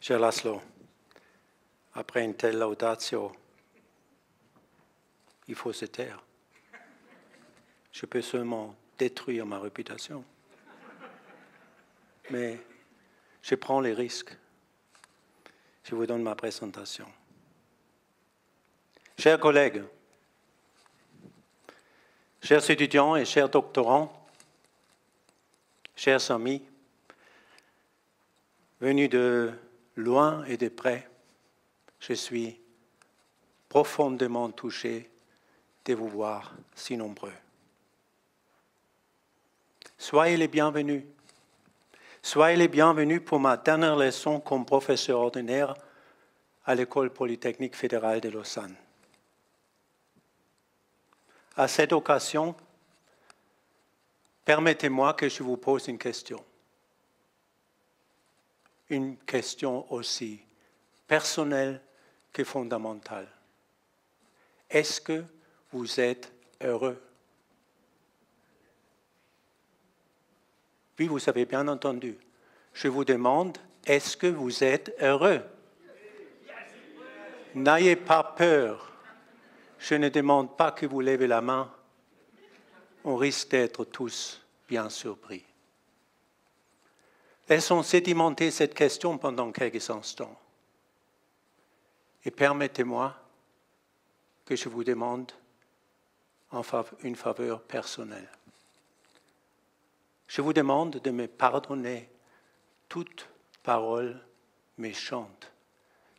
Cher Laszlo, après une telle laudatio, il faut se taire. Je peux seulement détruire ma réputation. Mais je prends les risques. Je vous donne ma présentation. Chers collègues, chers étudiants et chers doctorants, chers amis, venus de loin et de près, je suis profondément touché de vous voir si nombreux. Soyez les bienvenus. Soyez les bienvenus pour ma dernière leçon comme professeur ordinaire à l'École polytechnique fédérale de Lausanne. À cette occasion, permettez-moi que je vous pose une question. Une question aussi personnelle que fondamentale. Est-ce que vous êtes heureux? Oui, vous avez bien entendu. Je vous demande, est-ce que vous êtes heureux? N'ayez pas peur. Je ne demande pas que vous levez la main. On risque d'être tous bien surpris. Laissons sédimenter cette question pendant quelques instants. Et permettez-moi que je vous demande une faveur personnelle. Je vous demande de me pardonner toute parole méchante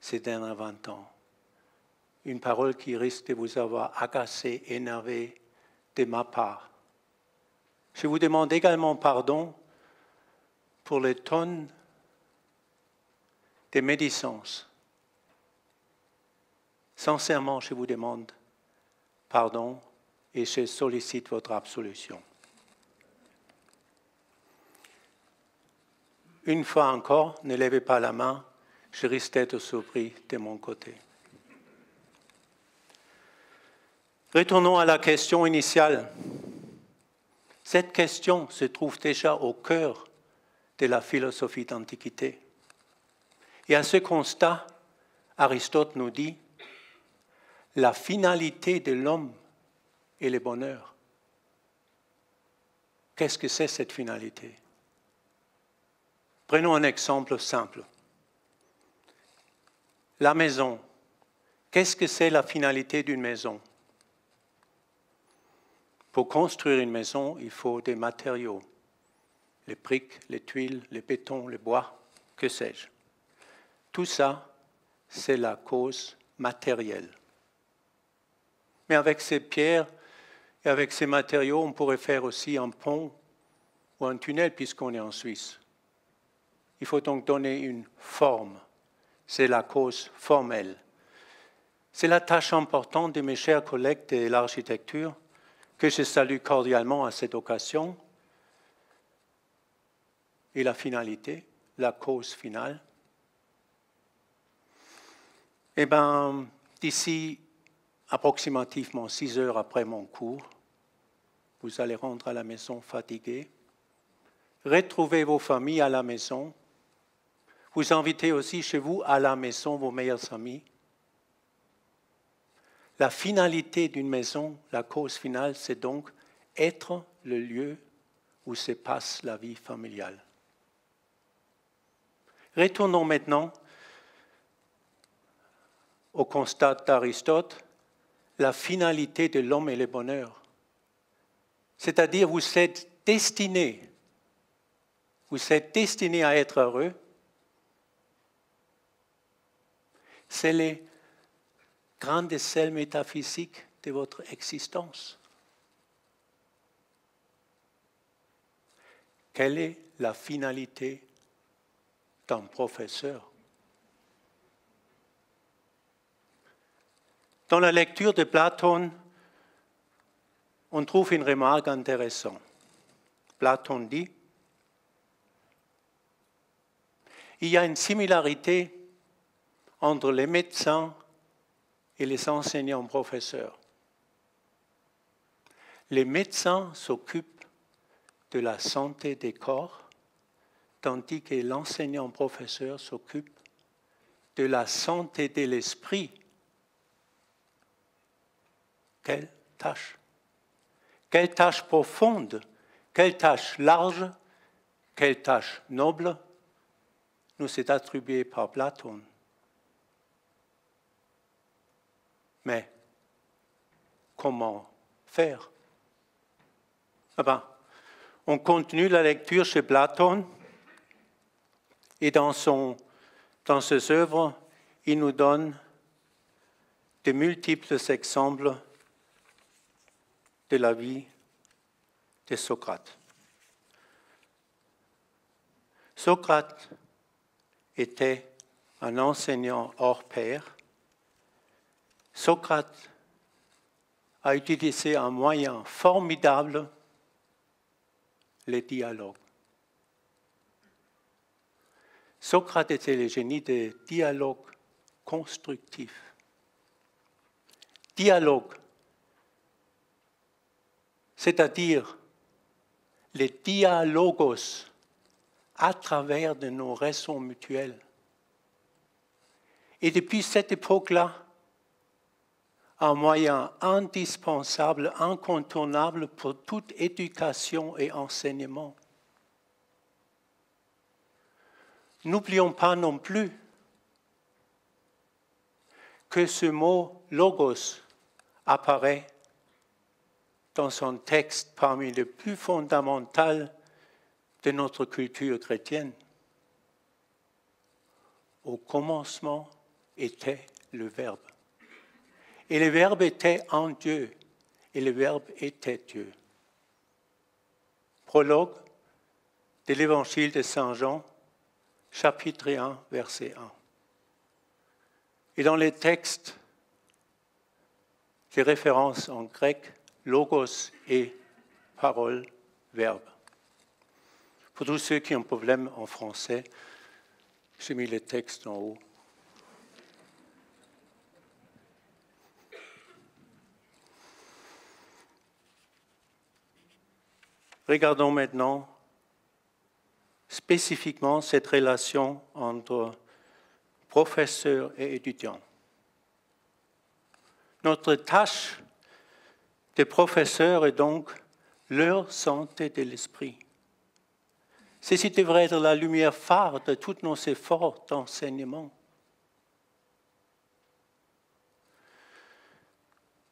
ces derniers 20 ans. Une parole qui risque de vous avoir agacé, énervé de ma part. Je vous demande également pardon pour les tonnes de médisances. Sincèrement, je vous demande pardon et je sollicite votre absolution. Une fois encore, ne levez pas la main, je risque d'être surpris de mon côté. Retournons à la question initiale. Cette question se trouve déjà au cœur de la philosophie d'Antiquité. Et à ce constat, Aristote nous dit « La finalité de l'homme est le bonheur ». Qu'est-ce que c'est cette finalité? Prenons un exemple simple. La maison. Qu'est-ce que c'est la finalité d'une maison? Pour construire une maison, il faut des matériaux. Les briques, les tuiles, les bétons, le bois, que sais-je. Tout ça, c'est la cause matérielle. Mais avec ces pierres et avec ces matériaux, on pourrait faire aussi un pont ou un tunnel puisqu'on est en Suisse. Il faut donc donner une forme. C'est la cause formelle. C'est la tâche importante de mes chers collègues de l'architecture que je salue cordialement à cette occasion. Et la finalité, la cause finale. Eh bien, d'ici approximativement 6 heures après mon cours, vous allez rentrer à la maison fatigué, retrouvez vos familles à la maison, vous invitez aussi chez vous à la maison vos meilleurs amis. La finalité d'une maison, la cause finale, c'est donc être le lieu où se passe la vie familiale. Retournons maintenant au constat d'Aristote, la finalité de l'homme est le bonheur. C'est-à-dire, vous êtes destiné à être heureux. C'est les grandes ailes métaphysiques de votre existence. Quelle est la finalité d'un professeur? Dans la lecture de Platon, on trouve une remarque intéressante. Platon dit, il y a une similarité entre les médecins et les enseignants-professeurs. Les médecins s'occupent de la santé des corps, tandis que l'enseignant-professeur s'occupe de la santé de l'esprit, quelle tâche? Quelle tâche profonde, quelle tâche large, quelle tâche noble nous est attribuée par Platon. Mais comment faire? Ah ben, on continue la lecture chez Platon et dans ses œuvres, il nous donne de multiples exemples de la vie de Socrate. Socrate était un enseignant hors pair. Socrate a utilisé un moyen formidable, les dialogues. Socrate était le génie des dialogues constructifs. Dialogue, c'est-à-dire les dialogos à travers de nos raisons mutuelles. Et depuis cette époque-là, un moyen indispensable, incontournable pour toute éducation et enseignement. N'oublions pas non plus que ce mot « logos » apparaît dans un texte parmi les plus fondamentaux de notre culture chrétienne. Au commencement était le Verbe. Et le Verbe était en Dieu, et le Verbe était Dieu. Prologue de l'Évangile de Saint Jean, chapitre 1, verset 1. Et dans les textes, les références en grec, logos et parole, verbe. Pour tous ceux qui ont un problème en français, j'ai mis les textes en haut. Regardons maintenant spécifiquement cette relation entre professeur et étudiant. Notre tâche de professeur est donc leur santé de l'esprit. Ceci devrait être la lumière phare de tous nos efforts d'enseignement.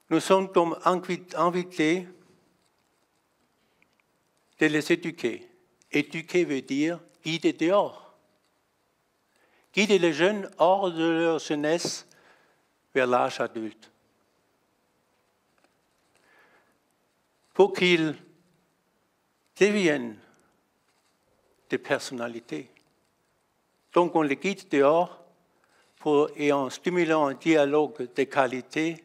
Nous sommes comme invités de les éduquer. Éduquer veut dire guider dehors. Guider les jeunes hors de leur jeunesse vers l'âge adulte. Pour qu'ils deviennent des personnalités. Donc on les guide dehors et en stimulant un dialogue de qualité,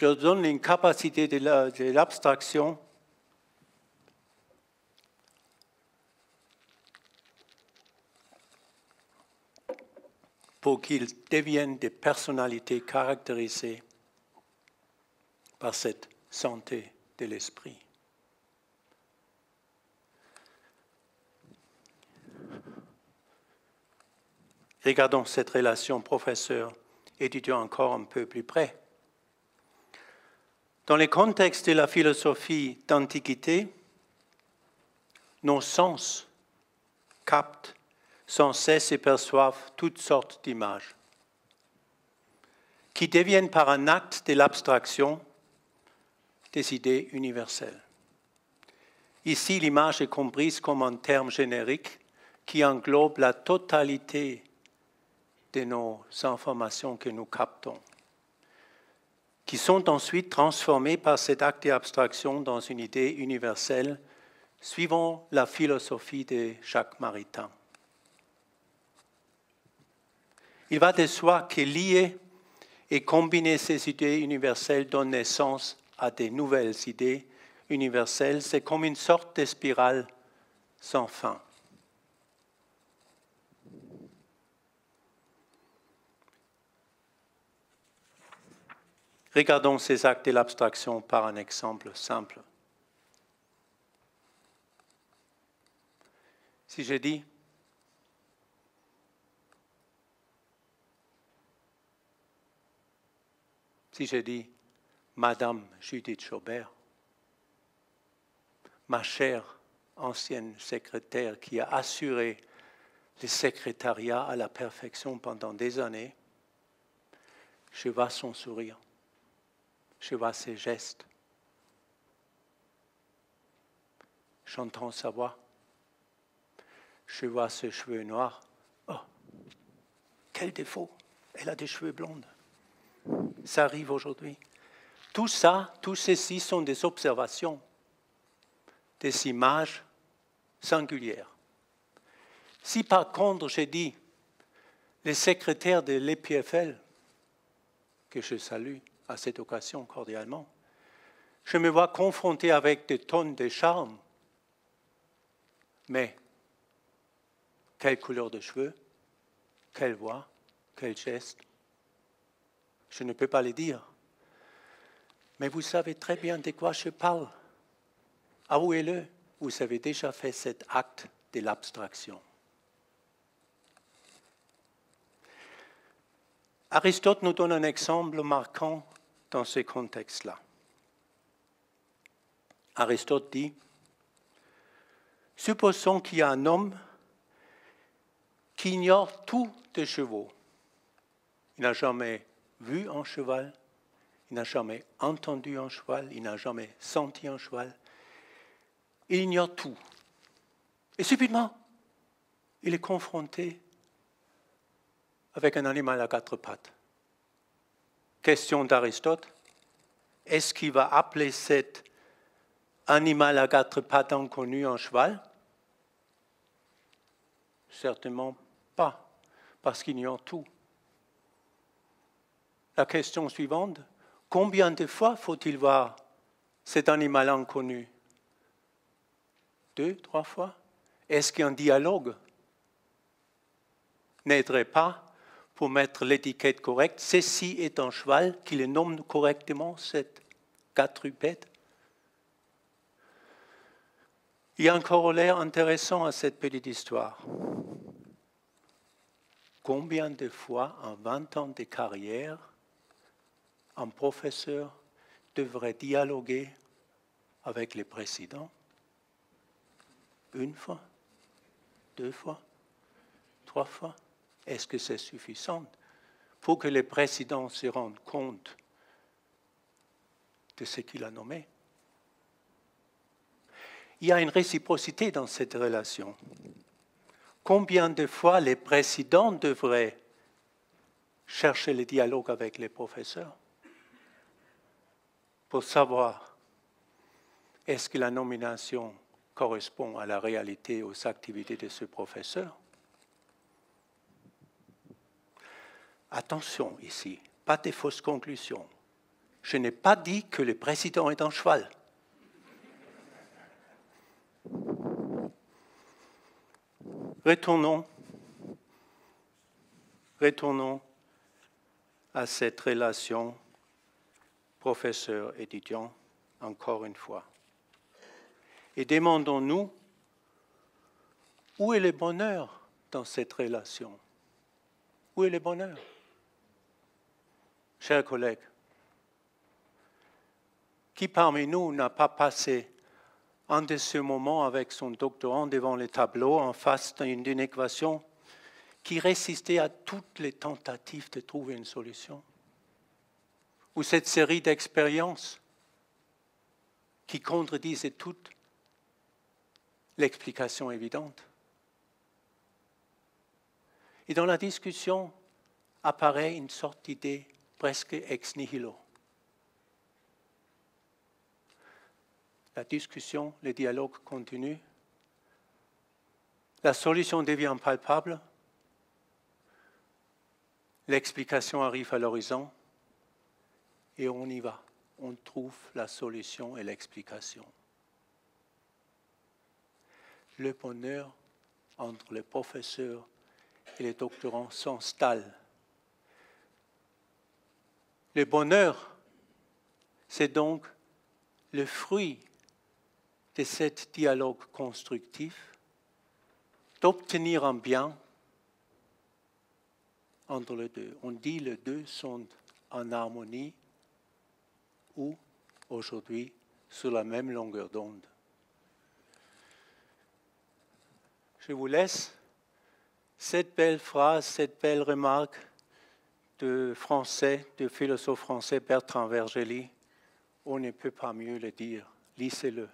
leur donne une capacité de l'abstraction pour qu'ils deviennent des personnalités caractérisées par cette santé de l'esprit. Regardons cette relation professeur-étudiant encore un peu plus près. Dans le contexte de la philosophie d'Antiquité, nos sens captent sans cesse et perçoivent toutes sortes d'images qui deviennent par un acte de l'abstraction des idées universelles. Ici, l'image est comprise comme un terme générique qui englobe la totalité de nos informations que nous captons, qui sont ensuite transformées par cet acte d'abstraction dans une idée universelle, suivant la philosophie de Jacques Maritain. Il va de soi que lier et combiner ces idées universelles donne naissance à de nouvelles idées universelles. C'est comme une sorte de spirale sans fin. Regardons ces actes de l'abstraction par un exemple simple. Si je dis si je dis Madame Judith Chaubert, ma chère ancienne secrétaire qui a assuré le secrétariat à la perfection pendant des années, je vois son sourire, je vois ses gestes, j'entends sa voix, je vois ses cheveux noirs. Oh, quel défaut, elle a des cheveux blondes. Ça arrive aujourd'hui. Tout ça, tout ceci sont des observations, des images singulières. Si par contre j'ai dit les secrétaires de l'EPFL, que je salue à cette occasion cordialement, je me vois confronté avec des tonnes de charme, mais quelle couleur de cheveux, quelle voix, quel geste, je ne peux pas les dire. Mais vous savez très bien de quoi je parle. Avouez-le, vous avez déjà fait cet acte de l'abstraction. Aristote nous donne un exemple marquant dans ce contexte-là. Aristote dit, supposons qu'il y a un homme qui ignore tout des chevaux. Il n'a jamais vu un cheval, il n'a jamais entendu un cheval, il n'a jamais senti un cheval. Il ignore tout. Et subitement, il est confronté avec un animal à quatre pattes. Question d'Aristote, est-ce qu'il va appeler cet animal à quatre pattes inconnu un cheval? Certainement pas, parce qu'il ignore tout. La question suivante, combien de fois faut-il voir cet animal inconnu? 2, 3 fois? Est-ce qu'un dialogue n'aiderait pas pour mettre l'étiquette correcte? Ceci est un cheval qui le nomme correctement, cette quadrupède. Il y a un corollaire intéressant à cette petite histoire. Combien de fois en 20 ans de carrière, un professeur devrait dialoguer avec les présidents? 1 fois, 2 fois, 3 fois? Est-ce que c'est suffisant pour que le président se rende compte de ce qu'il a nommé? Il y a une réciprocité dans cette relation. Combien de fois les présidents devraient chercher le dialogue avec les professeurs pour savoir est-ce que la nomination correspond à la réalité, aux activités de ce professeur? Attention ici, pas de fausses conclusions. Je n'ai pas dit que le président est un cheval. Retournons à cette relation professeur-étudiant, encore une fois. Et demandons-nous, où est le bonheur dans cette relation? Où est le bonheur? Chers collègues, qui parmi nous n'a pas passé un de ces moments avec son doctorant devant le tableau en face d'une équation qui résistait à toutes les tentatives de trouver une solution? Ou cette série d'expériences qui contredisaient toute l'explication évidente? Et dans la discussion apparaît une sorte d'idée presque ex nihilo. La discussion, le dialogue continue. La solution devient palpable. L'explication arrive à l'horizon. Et on y va. On trouve la solution et l'explication. Le bonheur entre les professeurs et les doctorants s'installe. Le bonheur, c'est donc le fruit de ce dialogue constructif, d'obtenir un bien entre les deux. On dit les deux sont en harmonie ou aujourd'hui sur la même longueur d'onde. Je vous laisse cette belle phrase, cette belle remarque de philosophe français Bertrand Vergely. On ne peut pas mieux le dire. Lisez-le.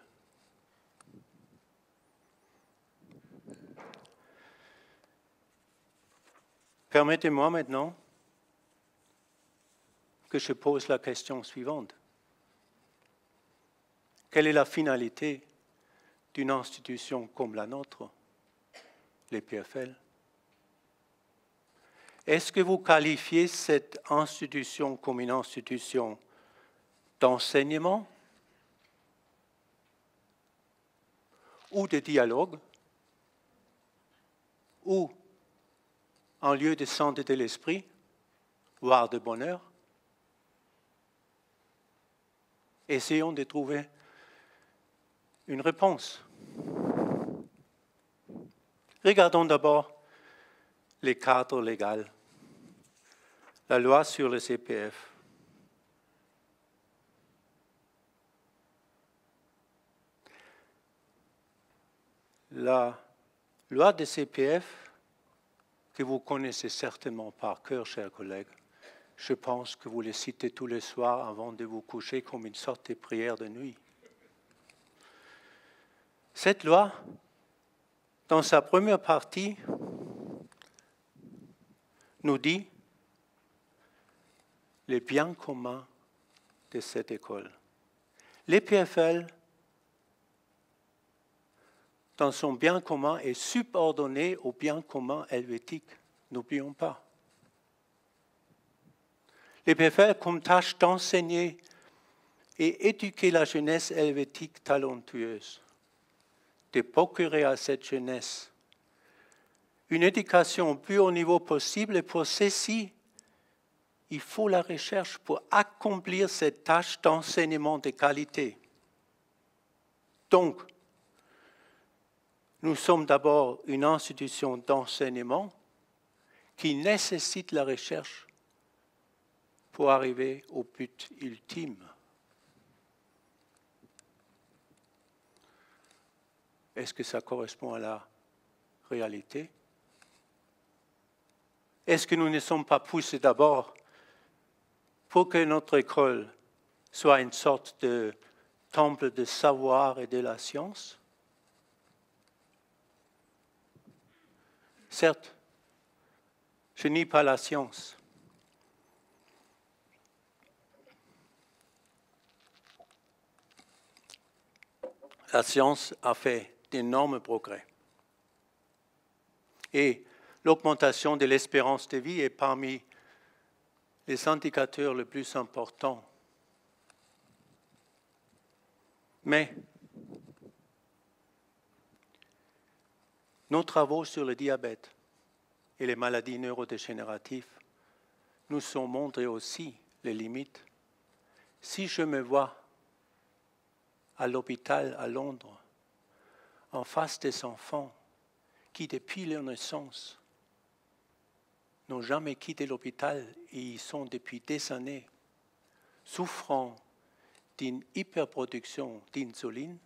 Permettez-moi maintenant que je pose la question suivante. Quelle est la finalité d'une institution comme la nôtre, les PFL? Est-ce que vous qualifiez cette institution comme une institution d'enseignement ou de dialogue ou un lieu de santé de l'esprit, voire de bonheur? Essayons de trouver une réponse. Regardons d'abord les cadres légaux. La loi sur le CPF. La loi de CPF, que vous connaissez certainement par cœur, chers collègues, je pense que vous les citez tous les soirs avant de vous coucher comme une sorte de prière de nuit. Cette loi, dans sa première partie, nous dit les biens communs de cette école. Les PFL, dans son bien commun, est subordonné au bien commun helvétique. N'oublions pas. Les PFL comme tâche d'enseigner et éduquer la jeunesse helvétique talentueuse, de procurer à cette jeunesse une éducation au plus haut niveau possible, et pour ceci, il faut la recherche pour accomplir cette tâche d'enseignement de qualité. Donc, nous sommes d'abord une institution d'enseignement qui nécessite la recherche pour arriver au but ultime. Est-ce que ça correspond à la réalité? Est-ce que nous ne sommes pas poussés d'abord pour que notre école soit une sorte de temple de savoir et de la science? Certes, je nie pas la science. La science a fait d'énormes progrès. Et l'augmentation de l'espérance de vie est parmi les indicateurs les plus importants. Mais nos travaux sur le diabète et les maladies neurodégénératives nous ont montré aussi les limites. Si je me vois à l'hôpital à Londres, en face des enfants qui, depuis leur naissance, n'ont jamais quitté l'hôpital et y sont depuis des années, souffrant d'une hyperproduction d'insuline,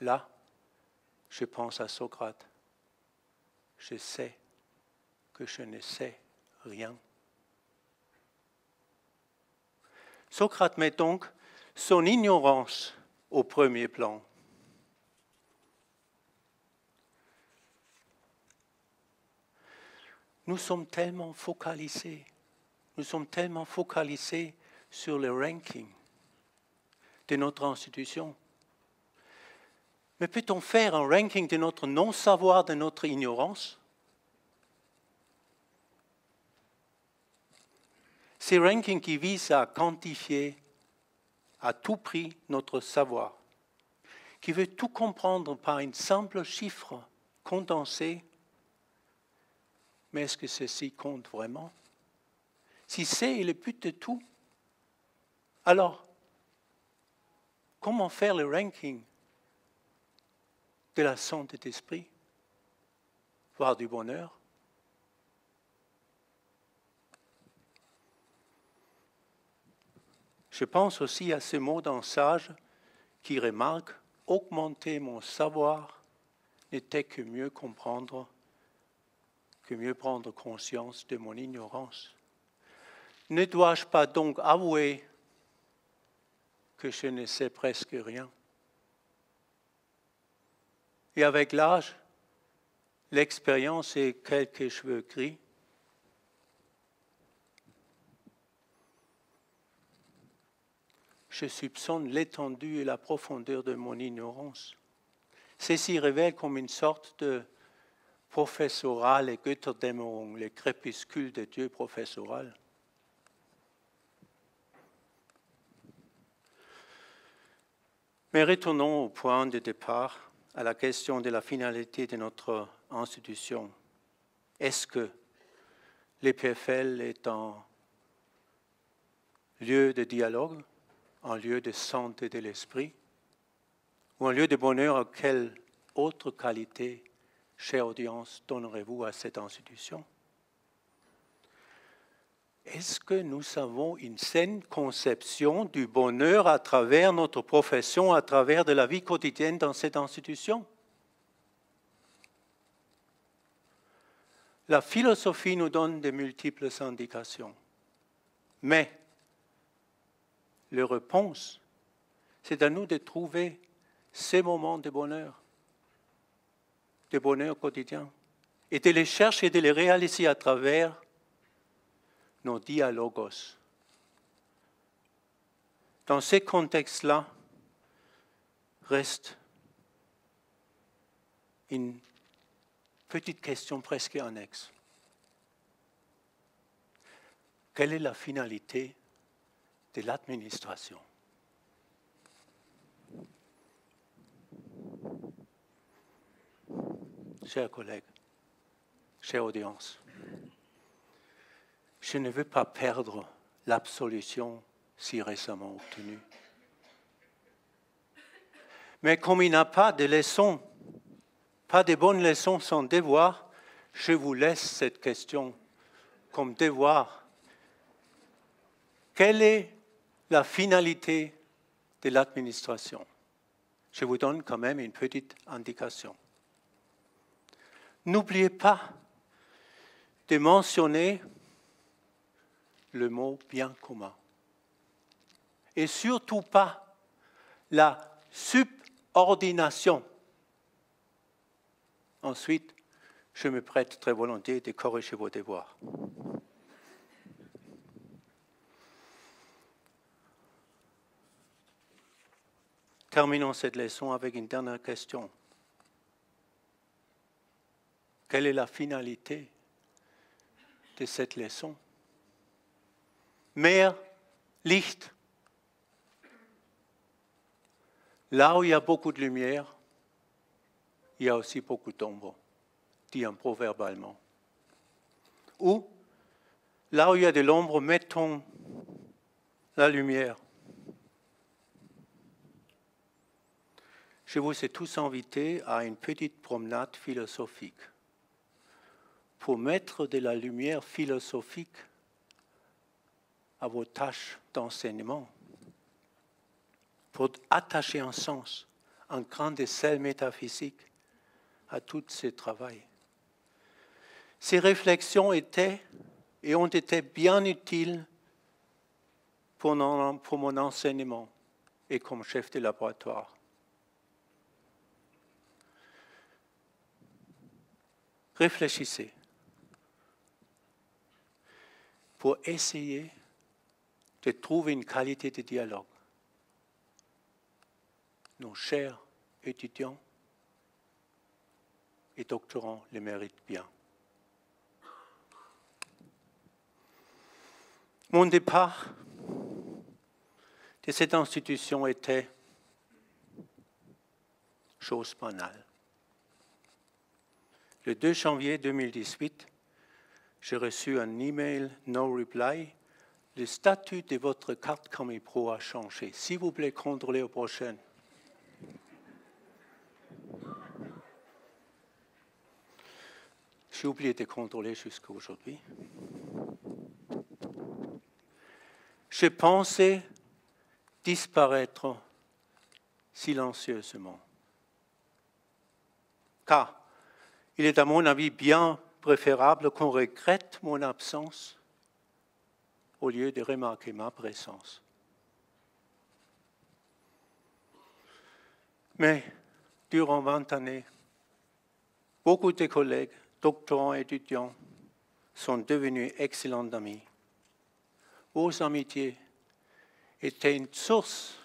là, je pense à Socrate. Je sais que je ne sais rien. Socrate met donc son ignorance au premier plan. Nous sommes tellement focalisés sur le ranking de notre institution. Mais peut-on faire un ranking de notre non-savoir, de notre ignorance? Ces rankings qui visent à quantifier à tout prix notre savoir, qui veut tout comprendre par un simple chiffre condensé. Mais est-ce que ceci compte vraiment? Si c'est le but de tout, alors comment faire le ranking de la santé d'esprit, voire du bonheur? Je pense aussi à ces mots d'un sage qui remarque « Augmenter mon savoir n'était que mieux comprendre, que mieux prendre conscience de mon ignorance. Ne dois-je pas donc avouer que je ne sais presque rien ?» Et avec l'âge, l'expérience et quelques cheveux gris, je soupçonne l'étendue et la profondeur de mon ignorance. Ceci révèle comme une sorte de professorat, les Götterdämmerung, les crépuscules de Dieu professoral. Mais retournons au point de départ, à la question de la finalité de notre institution. Est-ce que l'EPFL est un lieu de dialogue, un lieu de santé de l'esprit, ou un lieu de bonheur? Quelle autre qualité, chère audience, donnerez-vous à cette institution? Est-ce que nous avons une saine conception du bonheur à travers notre profession, à travers de la vie quotidienne dans cette institution? La philosophie nous donne de multiples indications, mais la réponse, c'est à nous de trouver ces moments de bonheur quotidien, et de les chercher et de les réaliser à travers nos dialogos. Dans ces contextes-là, reste une petite question presque annexe. Quelle est la finalité de l'administration? Chers collègues, chère audience, je ne veux pas perdre l'absolution si récemment obtenue. Mais comme il n'y a pas de leçons, pas de bonnes leçons sans devoir, je vous laisse cette question comme devoir. Quelle est la finalité de l'administration? Je vous donne quand même une petite indication. N'oubliez pas de mentionner le mot bien commun. Et surtout pas la subordination. Ensuite, je me prête très volontiers de corriger vos devoirs. Terminons cette leçon avec une dernière question. Quelle est la finalité de cette leçon? Mehr Licht. Là où il y a beaucoup de lumière, il y a aussi beaucoup d'ombre, dit un proverbe allemand. Ou, là où il y a de l'ombre, mettons la lumière. Je vous ai tous invités à une petite promenade philosophique pour mettre de la lumière philosophique à vos tâches d'enseignement, pour attacher un sens, un grain de sel métaphysique à tout ce travail. Ces réflexions étaient et ont été bien utiles pour mon enseignement et comme chef de laboratoire. Réfléchissez pour essayer de trouver une qualité de dialogue. Nos chers étudiants et doctorants le méritent bien. Mon départ de cette institution était chose banale. Le 2 janvier 2018, j'ai reçu un email no reply. Le statut de votre carte Camille Pro a changé. S'il vous plaît, contrôlez au prochain. J'ai oublié de contrôler jusqu'à aujourd'hui. Je pensais disparaître silencieusement. Car il est à mon avis bien préférable qu'on regrette mon absence au lieu de remarquer ma présence. Mais durant 20 années, beaucoup de collègues, doctorants et étudiants sont devenus excellents amis. Vos amitiés étaient une source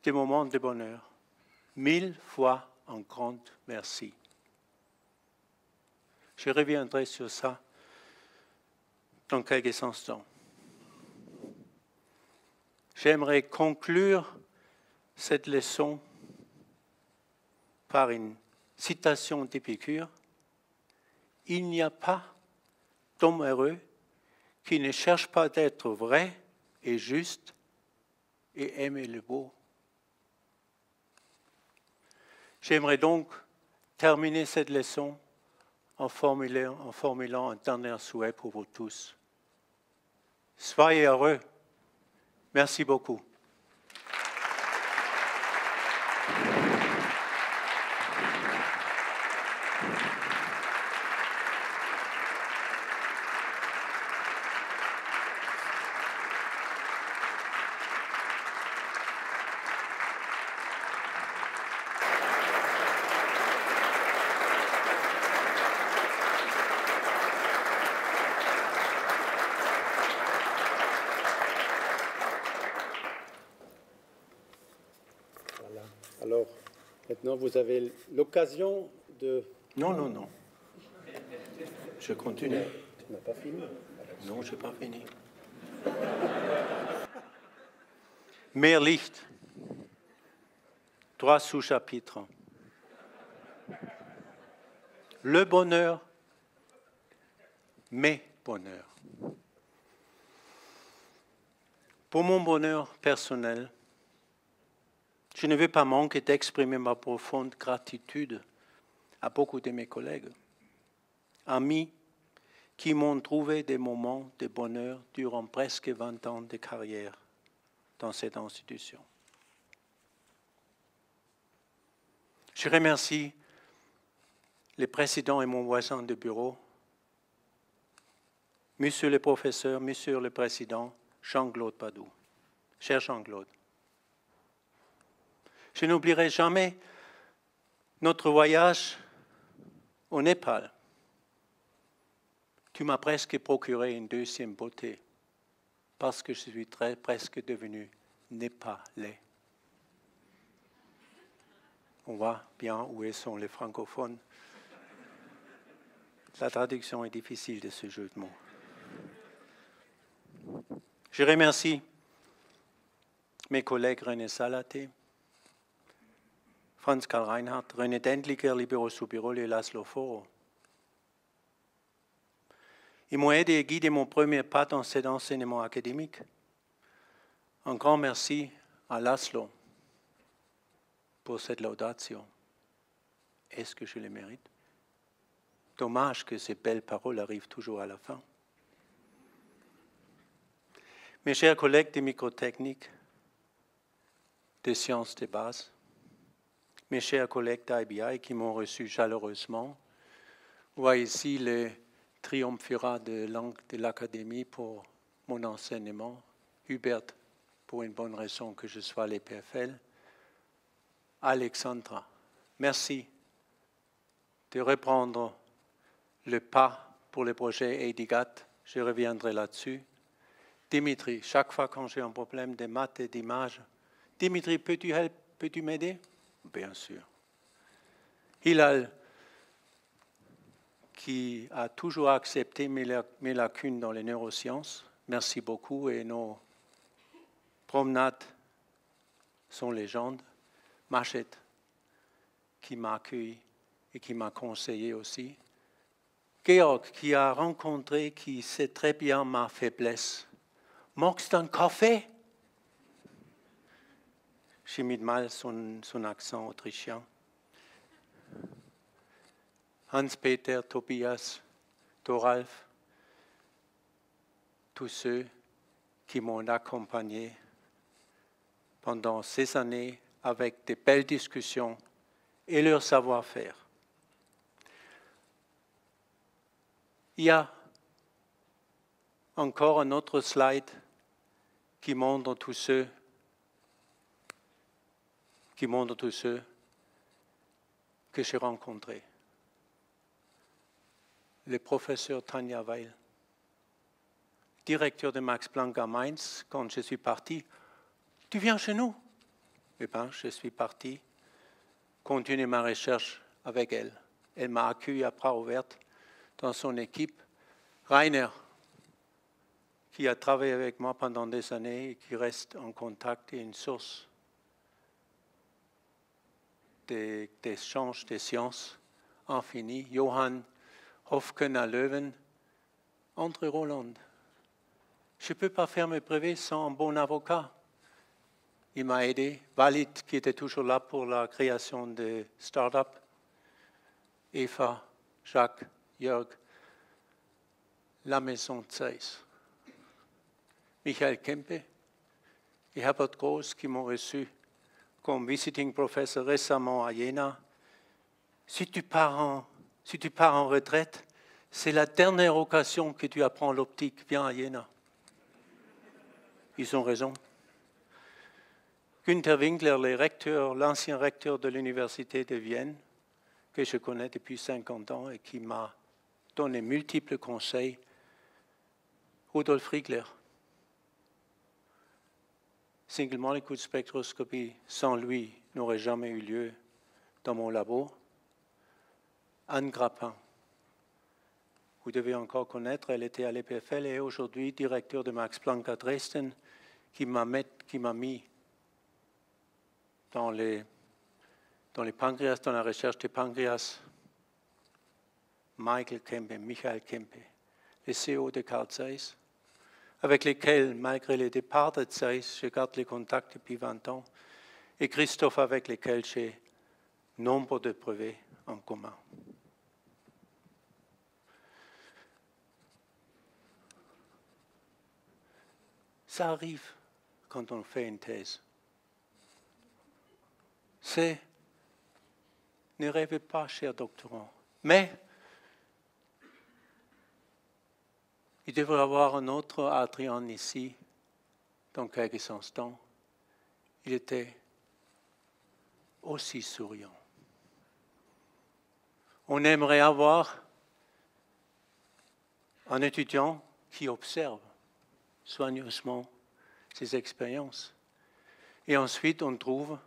de moments de bonheur. 1000 fois un grand merci. Je reviendrai sur ça dans quelques instants. J'aimerais conclure cette leçon par une citation d'Épicure. Il n'y a pas d'homme heureux qui ne cherche pas d'être vrai et juste et aimer le beau. J'aimerais donc terminer cette leçon en formulant un dernier souhait pour vous tous. Soyez heureux. Merci beaucoup. Alors, maintenant, vous avez l'occasion de... Non. Je continue. Tu n'as pas fini? Non, je n'ai pas fini. Mehr Licht. 3 sous-chapitres. Le bonheur, mes bonheurs. Pour mon bonheur personnel, je ne veux pas manquer d'exprimer ma profonde gratitude à beaucoup de mes collègues, amis qui m'ont trouvé des moments de bonheur durant presque 20 ans de carrière dans cette institution. Je remercie les présidents et mon voisin de bureau, Monsieur le professeur, Monsieur le président, Jean-Claude Padoue. Cher Jean-Claude, je n'oublierai jamais notre voyage au Népal. Tu m'as presque procuré une deuxième beauté parce que je suis presque devenu népalais. On voit bien où sont les francophones. La traduction est difficile de ce jeu de mots. Je remercie mes collègues René Salaté, Franz Karl Reinhardt, René Dendlicker, Libero Soupiroli et Laszlo Foro. Ils m'ont aidé et guidé mon premier pas dans cet enseignement académique. Un grand merci à Laszlo pour cette laudatio. Est-ce que je le mérite? Dommage que ces belles paroles arrivent toujours à la fin. Mes chers collègues des microtechniques, des sciences de base, mes chers collègues d'IBI qui m'ont reçu chaleureusement, voyez ici le triumvirat de l'Académie pour mon enseignement, Hubert, pour une bonne raison que je sois à l'EPFL, Alexandra, merci de reprendre le pas pour le projet EDIGAT, je reviendrai là-dessus. Dimitri, chaque fois quand j'ai un problème de maths et d'image, Dimitri, peux-tu m'aider? Bien sûr. Hilal, qui a toujours accepté mes lacunes dans les neurosciences, merci beaucoup, et nos promenades sont légendes. Machette, qui m'a accueilli et qui m'a conseillé aussi. Georg, qui a rencontré, qui sait très bien ma faiblesse. Magst du einen Kaffee? J'imite mal son accent autrichien. Hans-Peter, Tobias, Thoralf, tous ceux qui m'ont accompagné pendant ces années avec des belles discussions et leur savoir-faire. Il y a encore un autre slide qui montre tous ceux que j'ai rencontrés. Le professeur Tanja Weil, directeur de Max Planck à Mainz, quand je suis parti, « Tu viens chez nous ?» Eh bien, je suis parti continuer ma recherche avec elle. Elle m'a accueilli à bras ouverts dans son équipe. Rainer, qui a travaillé avec moi pendant des années et qui reste en contact et une source d'échanges des sciences infinies. Johann Hofken à Leuven, André Roland. Je ne peux pas faire mes brevets sans un bon avocat. Il m'a aidé. Walid, qui était toujours là pour la création de start-up. Eva, Jacques, Jörg, la maison Zeiss. Michael Kempe et Herbert Groß qui m'ont reçu comme visiting professor récemment à Jena. Si tu pars en retraite, c'est la dernière occasion que tu apprends l'optique. Viens à Jena. Ils ont raison. Günther Winkler, l'ancien recteur de l'Université de Vienne, que je connais depuis 50 ans et qui m'a donné multiples conseils. Rudolf Riegler. Single molecule spectroscopie, sans lui, n'aurait jamais eu lieu dans mon labo. Anne Grappin. Vous devez encore connaître, elle était à l'EPFL et aujourd'hui directeur de Max Planck à Dresden, qui m'a mis dans les pancréas, dans la recherche des pancréas. Michael Kempe, les CO de Carl Zeiss, avec lesquels, malgré les départs de Zeiss, je garde les contacts depuis 20 ans, et Christophe, avec lesquels j'ai nombre de brevets en commun. Ça arrive quand on fait une thèse. Ne rêvez pas, chers doctorants, mais il devrait y avoir un autre Adrien ici, dans quelques instants. Il était aussi souriant. On aimerait avoir un étudiant qui observe soigneusement ses expériences. Et ensuite, on trouve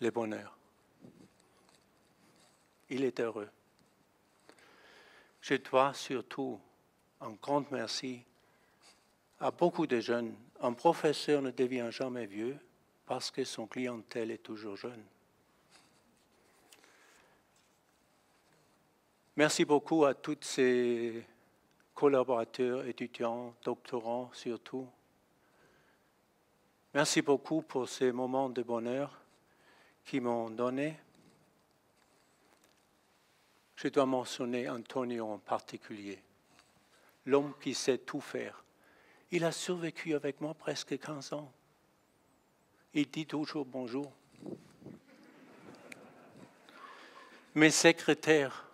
le bonheur. Il est heureux. Je dois surtout un grand merci à beaucoup de jeunes. Un professeur ne devient jamais vieux parce que son clientèle est toujours jeune. Merci beaucoup à tous ces collaborateurs, étudiants, doctorants surtout. Merci beaucoup pour ces moments de bonheur qu'ils m'ont donné. Je dois mentionner Antonio en particulier, l'homme qui sait tout faire. Il a survécu avec moi presque 15 ans. Il dit toujours bonjour. Mes secrétaires.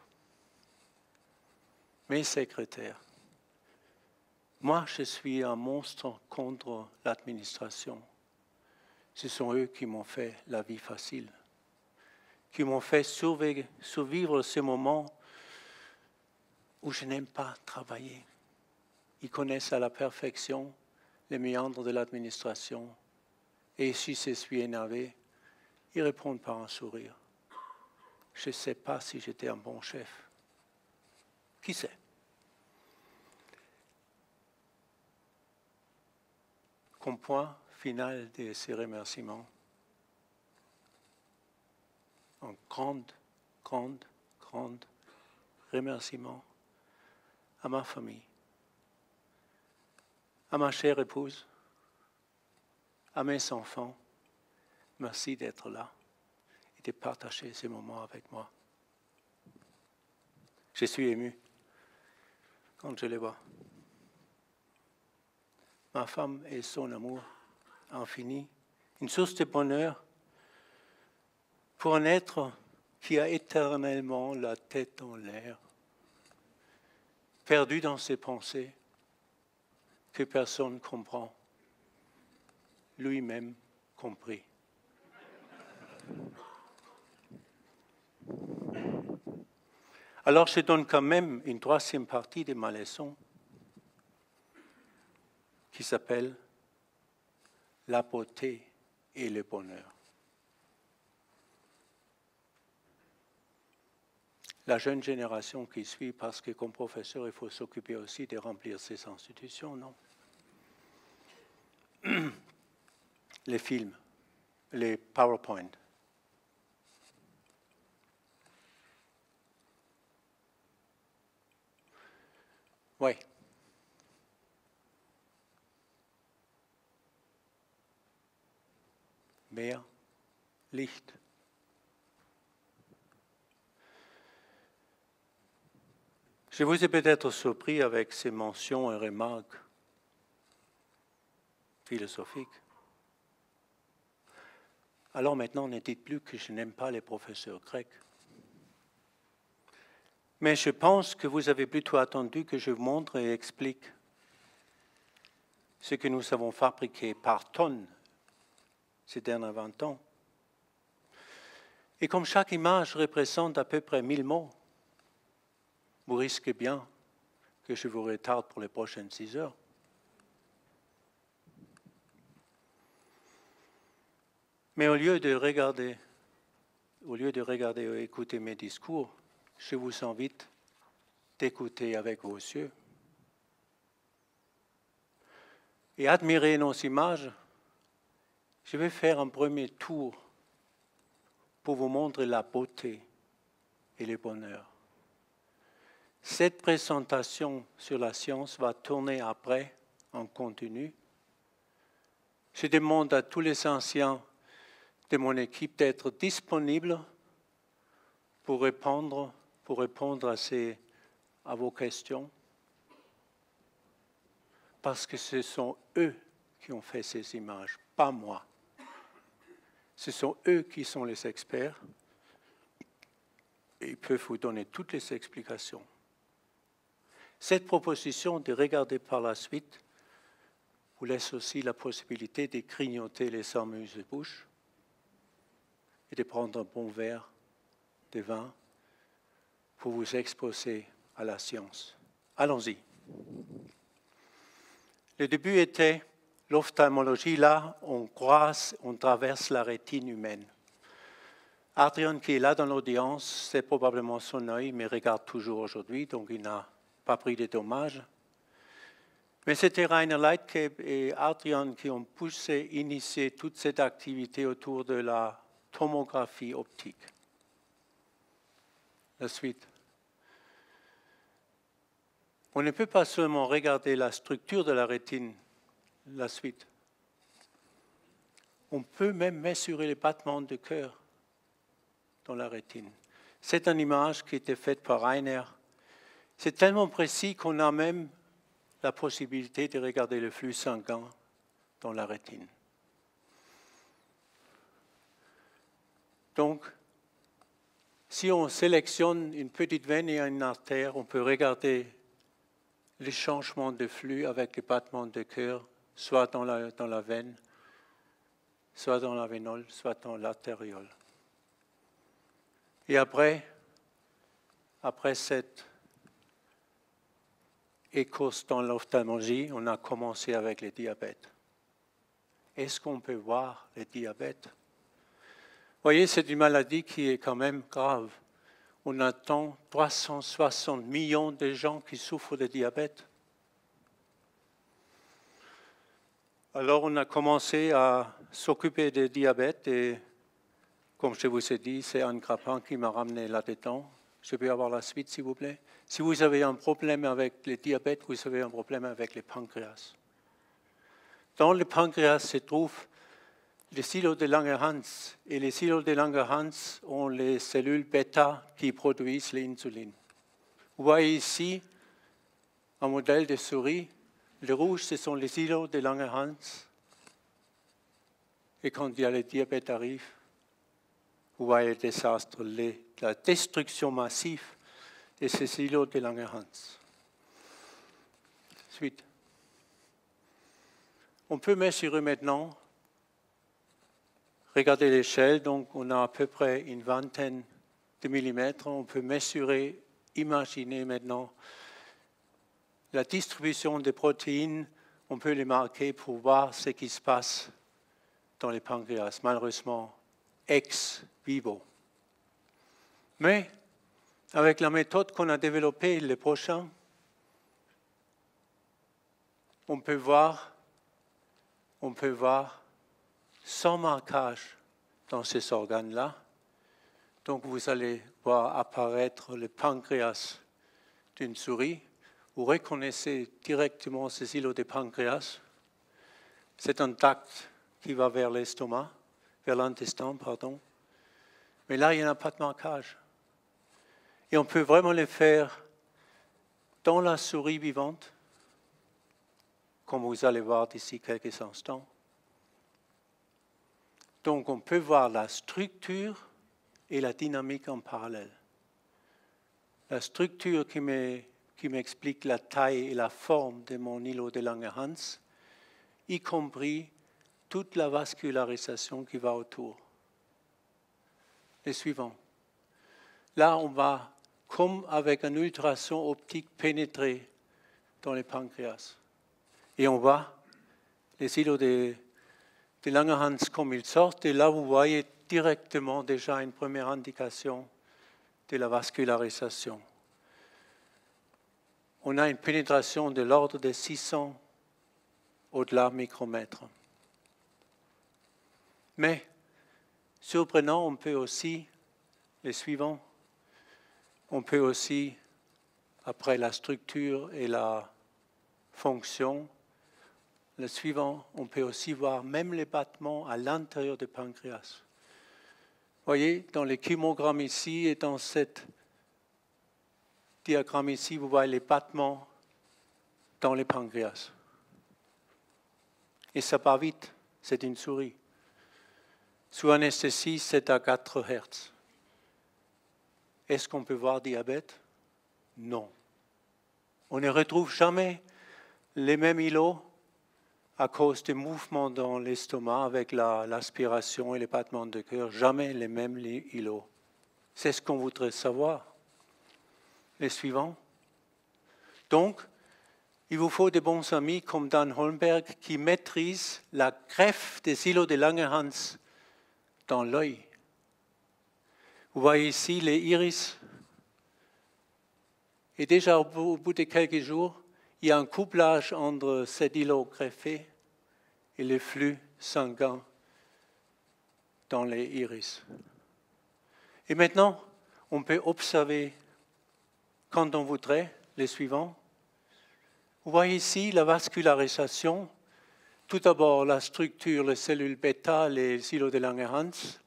Moi, je suis un monstre contre l'administration. Ce sont eux qui m'ont fait la vie facile, qui m'ont fait survivre ces moments où je n'aime pas travailler. Ils connaissent à la perfection les méandres de l'administration. Et si je suis énervé, ils répondent par un sourire. Je ne sais pas si j'étais un bon chef. Qui sait? Comme point final de ces remerciements, un grand remerciement à ma famille, à ma chère épouse, à mes enfants. Merci d'être là et de partager ces moments avec moi. Je suis ému quand je les vois. Ma femme et son amour, infinie, une source de bonheur pour un être qui a éternellement la tête en l'air, perdu dans ses pensées, que personne ne comprend, lui-même compris. Alors je donne quand même une troisième partie de ma leçon qui s'appelle la beauté et le bonheur. La jeune génération qui suit, parce que comme professeur, il faut s'occuper aussi de remplir ces institutions, non? Les films, les PowerPoint. Oui. Mehr Licht. Je vous ai peut-être surpris avec ces mentions et remarques philosophiques. Alors maintenant, ne dites plus que je n'aime pas les professeurs grecs. Mais je pense que vous avez plutôt attendu que je vous montre et explique ce que nous avons fabriqué par tonnes ces derniers 20 ans. Et comme chaque image représente à peu près 1000 mots, vous risquez bien que je vous retarde pour les prochaines 6 heures. Mais au lieu de regarder ou écouter mes discours, je vous invite d'écouter avec vos yeux et admirer nos images. Je vais faire un premier tour pour vous montrer la beauté et le bonheur. Cette présentation sur la science va tourner après en continu. Je demande à tous les anciens de mon équipe d'être disponibles pour répondre à vos questions, parce que ce sont eux qui ont fait ces images, pas moi. Ce sont eux qui sont les experts et ils peuvent vous donner toutes les explications. Cette proposition de regarder par la suite vous laisse aussi la possibilité de grignoter les amuse-bouches et de prendre un bon verre de vin pour vous exposer à la science. Allons-y. Le début était l'ophtalmologie. Là, on traverse la rétine humaine. Adrian, qui est là dans l'audience, c'est probablement son œil, mais regarde toujours aujourd'hui, donc il n'a pas pris de dommages. Mais c'était Rainer Leitgeb et Adrian qui ont initié toute cette activité autour de la tomographie optique. La suite. On ne peut pas seulement regarder la structure de la rétine, la suite. On peut même mesurer les battements de cœur dans la rétine. C'est une image qui était faite par Rainer. C'est tellement précis qu'on a même la possibilité de regarder le flux sanguin dans la rétine. Donc, si on sélectionne une petite veine et une artère, on peut regarder les changements de flux avec les battements de cœur, soit dans la veine, soit dans la vénole, soit dans l'artériole. Et après cette course dans l'ophtalmologie, on a commencé avec le diabète. Est-ce qu'on peut voir le diabète? Vous voyez, c'est une maladie qui est quand même grave. On attend 360 millions de gens qui souffrent de diabète. Alors on a commencé à s'occuper du diabète et, comme je vous ai dit, c'est Anne Grappin qui m'a ramené là-dedans. Je peux avoir la suite, s'il vous plaît. Si vous avez un problème avec le diabète, vous avez un problème avec le pancréas. Dans le pancréas se trouvent les îlots de Langerhans. Et les îlots de Langerhans ont les cellules bêta qui produisent l'insuline. Vous voyez ici un modèle de souris. Le rouge, ce sont les îlots de Langerhans. Et quand il y a le diabète arrive, vous voyez le désastre, la destruction massive de ces îlots de Langerhans. Suite. On peut mesurer maintenant, regardez l'échelle, donc on a à peu près une vingtaine de millimètres. On peut mesurer, imaginer maintenant la distribution des protéines. On peut les marquer pour voir ce qui se passe dans les pancréas, malheureusement ex vivo. Mais avec la méthode qu'on a développée, le prochain, on peut voir sans marquage dans ces organes-là. Donc vous allez voir apparaître le pancréas d'une souris. Vous reconnaissez directement ces îlots de pancréas. C'est un tact qui va vers l'estomac, vers l'intestin, pardon. Mais là, il n'y en a pas de marquage. Et on peut vraiment le faire dans la souris vivante, comme vous allez voir d'ici quelques instants. Donc, on peut voir la structure et la dynamique en parallèle. La structure qui m'explique la taille et la forme de mon îlot de Langerhans, y compris toute la vascularisation qui va autour. Le suivant. Là, on va, comme avec un ultrason optique, pénétrer dans les pancréas. Et on voit les îlots de Langerhans comme ils sortent. Et là, vous voyez directement déjà une première indication de la vascularisation. On a une pénétration de l'ordre de 600 au-delà micromètres. Mais, surprenant, on peut aussi, les suivants, on peut aussi, après la structure et la fonction, le suivant, on peut aussi voir même les battements à l'intérieur du pancréas. Vous voyez, dans les chymogrammes ici et dans cet diagramme ici, vous voyez les battements dans les pancréas. Et ça part vite, c'est une souris. Sous anesthésie, c'est à 4 Hz. Est-ce qu'on peut voir diabète? Non. On ne retrouve jamais les mêmes îlots à cause des mouvements dans l'estomac avec l'aspiration et les battements de cœur. Jamais les mêmes îlots. C'est ce qu'on voudrait savoir. Les suivants. Donc, il vous faut des bons amis comme Dan Holmberg qui maîtrisent la greffe des îlots de Langerhans dans l'œil. Vous voyez ici les iris. Et déjà au bout de quelques jours, il y a un couplage entre cet îlot greffé et le flux sanguin dans les iris. Et maintenant, on peut observer, quand on voudrait, les suivants. Vous voyez ici la vascularisation. Tout d'abord, la structure, les cellules bêta, les îlots de Langerhans.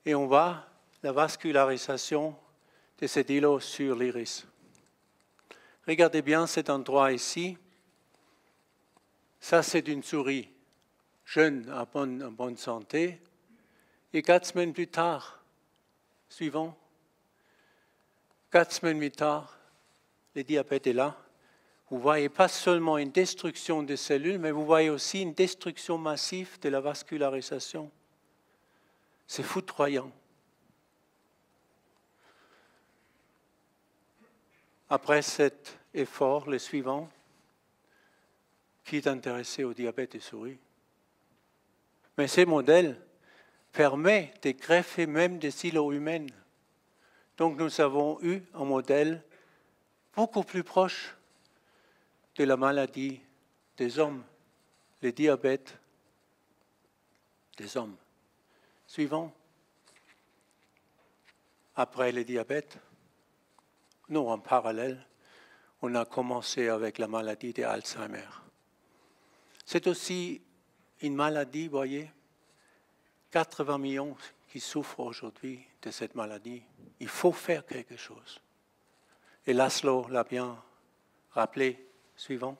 Et on voit la vascularisation de cet îlot sur l'iris. Regardez bien cet endroit ici. Ça, c'est une souris jeune, en bonne santé. Et 4 semaines plus tard, suivant, 4 semaines plus tard, le diabète est là. Vous voyez pas seulement une destruction des cellules, mais vous voyez aussi une destruction massive de la vascularisation. C'est foudroyant. Après cet effort, le suivant, qui est intéressé au diabète des souris. Mais ces modèles permettent de greffer même des îlots humains. Donc nous avons eu un modèle beaucoup plus proche de la maladie des hommes, le diabète des hommes. Suivant. Après le diabète, nous, en parallèle, on a commencé avec la maladie d'Alzheimer. C'est aussi une maladie, vous voyez, 80 millions qui souffrent aujourd'hui de cette maladie. Il faut faire quelque chose. Et Laszlo l'a bien rappelé, suivant.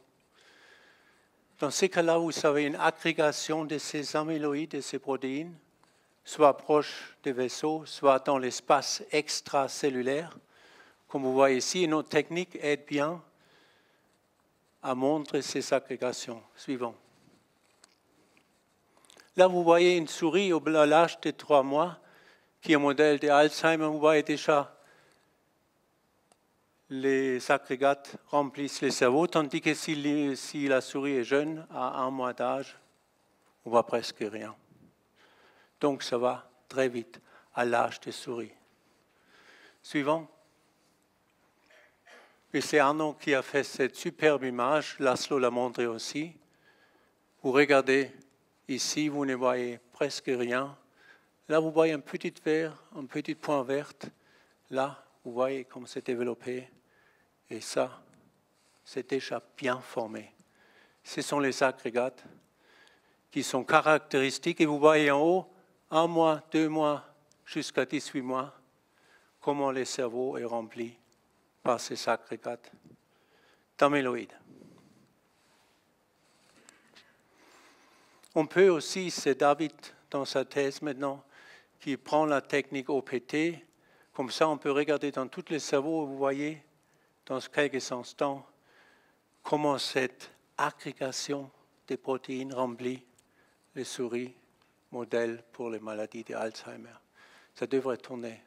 Dans ces cas-là, vous avez une agrégation de ces amyloïdes, de ces protéines, soit proche des vaisseaux, soit dans l'espace extracellulaire. Comme vous voyez ici, notre technique aide bien à montrer ces agrégations. Suivant. Là, vous voyez une souris à l'âge de 3 mois, qui est un modèle d'Alzheimer. Vous voyez déjà les agrégats remplissent le cerveau, tandis que si la souris est jeune, à 1 mois d'âge, on voit presque rien. Donc ça va très vite à l'âge des souris. Suivant. Et c'est Arnaud qui a fait cette superbe image, Laszlo l'a montré aussi. Vous regardez ici, vous ne voyez presque rien. Là, vous voyez un petit vert, un petit point vert. Là, vous voyez comment c'est développé. Et ça, c'est déjà bien formé. Ce sont les agrégats qui sont caractéristiques. Et vous voyez en haut, 1 mois, 2 mois, jusqu'à 18 mois, comment le cerveau est rempli par ces agrégats d'amyloïdes. On peut aussi, c'est David dans sa thèse maintenant, qui prend la technique OPT. Comme ça, on peut regarder dans tous les cerveaux, vous voyez, dans quelques instants, comment cette agrégation des protéines remplit les souris, modèle pour les maladies d'Alzheimer. Ça devrait tourner.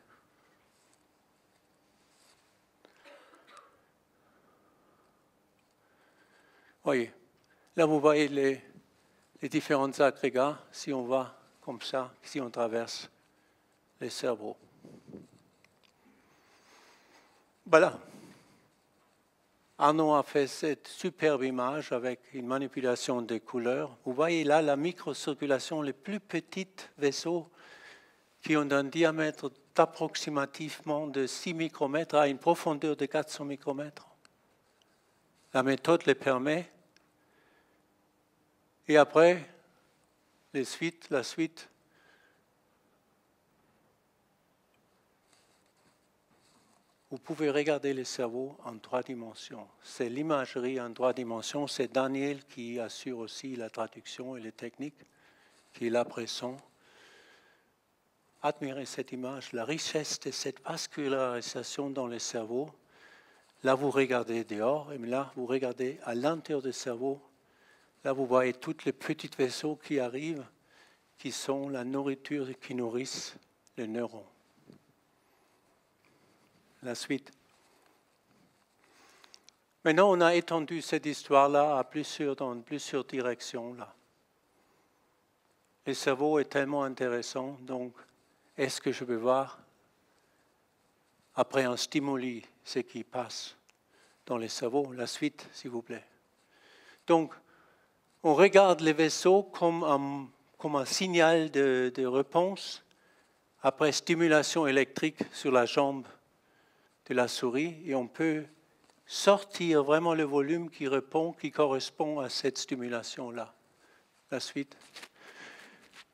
Voyez, là vous voyez les différents agrégats, si on va comme ça, si on traverse les cerveaux. Voilà. Arnaud a fait cette superbe image avec une manipulation des couleurs. Vous voyez là la microcirculation, les plus petits vaisseaux qui ont un diamètre d'approximativement de 6 micromètres à une profondeur de 400 micromètres. La méthode les permet. Et après, la suite. Vous pouvez regarder le cerveau en 3 dimensions. C'est l'imagerie en 3 dimensions. C'est Daniel qui assure aussi la traduction et les techniques, qui est là présent. Admirez cette image, la richesse de cette vascularisation dans le cerveau. Là, vous regardez dehors, et là, vous regardez à l'intérieur du cerveau. Là, vous voyez tous les petits vaisseaux qui arrivent, qui sont la nourriture qui nourrissent les neurones. La suite. Maintenant, on a étendu cette histoire-là dans plusieurs directions. Là. Le cerveau est tellement intéressant, donc est-ce que je peux voir, après un stimuli, ce qui passe dans le cerveau? La suite, s'il vous plaît. Donc, on regarde les vaisseaux comme un signal de réponse après stimulation électrique sur la jambe de la souris, et on peut sortir vraiment le volume qui correspond à cette stimulation-là. La suite.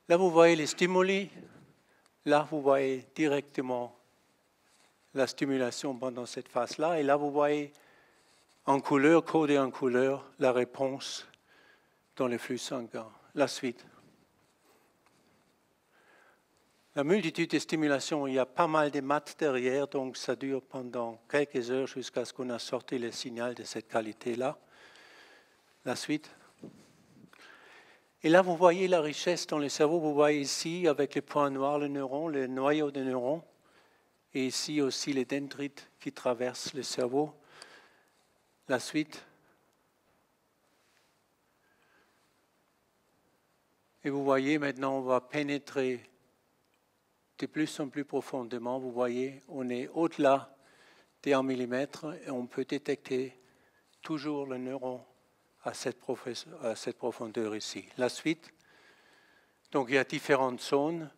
Là, vous voyez les stimuli. Là, vous voyez directement la stimulation pendant cette phase-là. Et là, vous voyez en couleur, codé en couleur, la réponse dans le flux sanguin. La suite. La multitude de stimulations, il y a pas mal de maths derrière, donc ça dure pendant quelques heures jusqu'à ce qu'on a sorti le signal de cette qualité-là. La suite. Et là, vous voyez la richesse dans le cerveau. Vous voyez ici, avec les points noirs, le neuron, le noyau de neuron. Et ici aussi, les dendrites qui traversent le cerveau. La suite. Et vous voyez, maintenant, on va pénétrer de plus en plus profondément. Vous voyez, on est au-delà des 1 millimètre et on peut détecter toujours le neuron à cette profondeur ici. La suite. Donc, il y a différentes zones.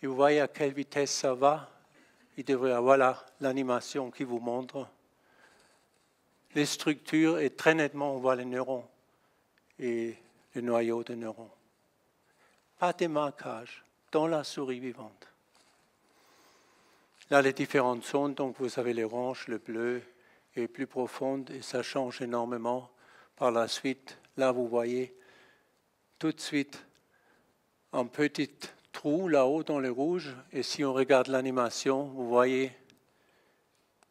Et vous voyez à quelle vitesse ça va. Il devrait y avoir l'animation qui vous montre les structures et très nettement, on voit les neurones et le noyau de neurones. Pas de marquage dans la souris vivante. Là, les différentes zones, donc vous avez l'orange, le bleu et plus profonde, et ça change énormément par la suite Là, vous voyez tout de suite un petit trou là-haut dans le rouge. Et si on regarde l'animation, vous voyez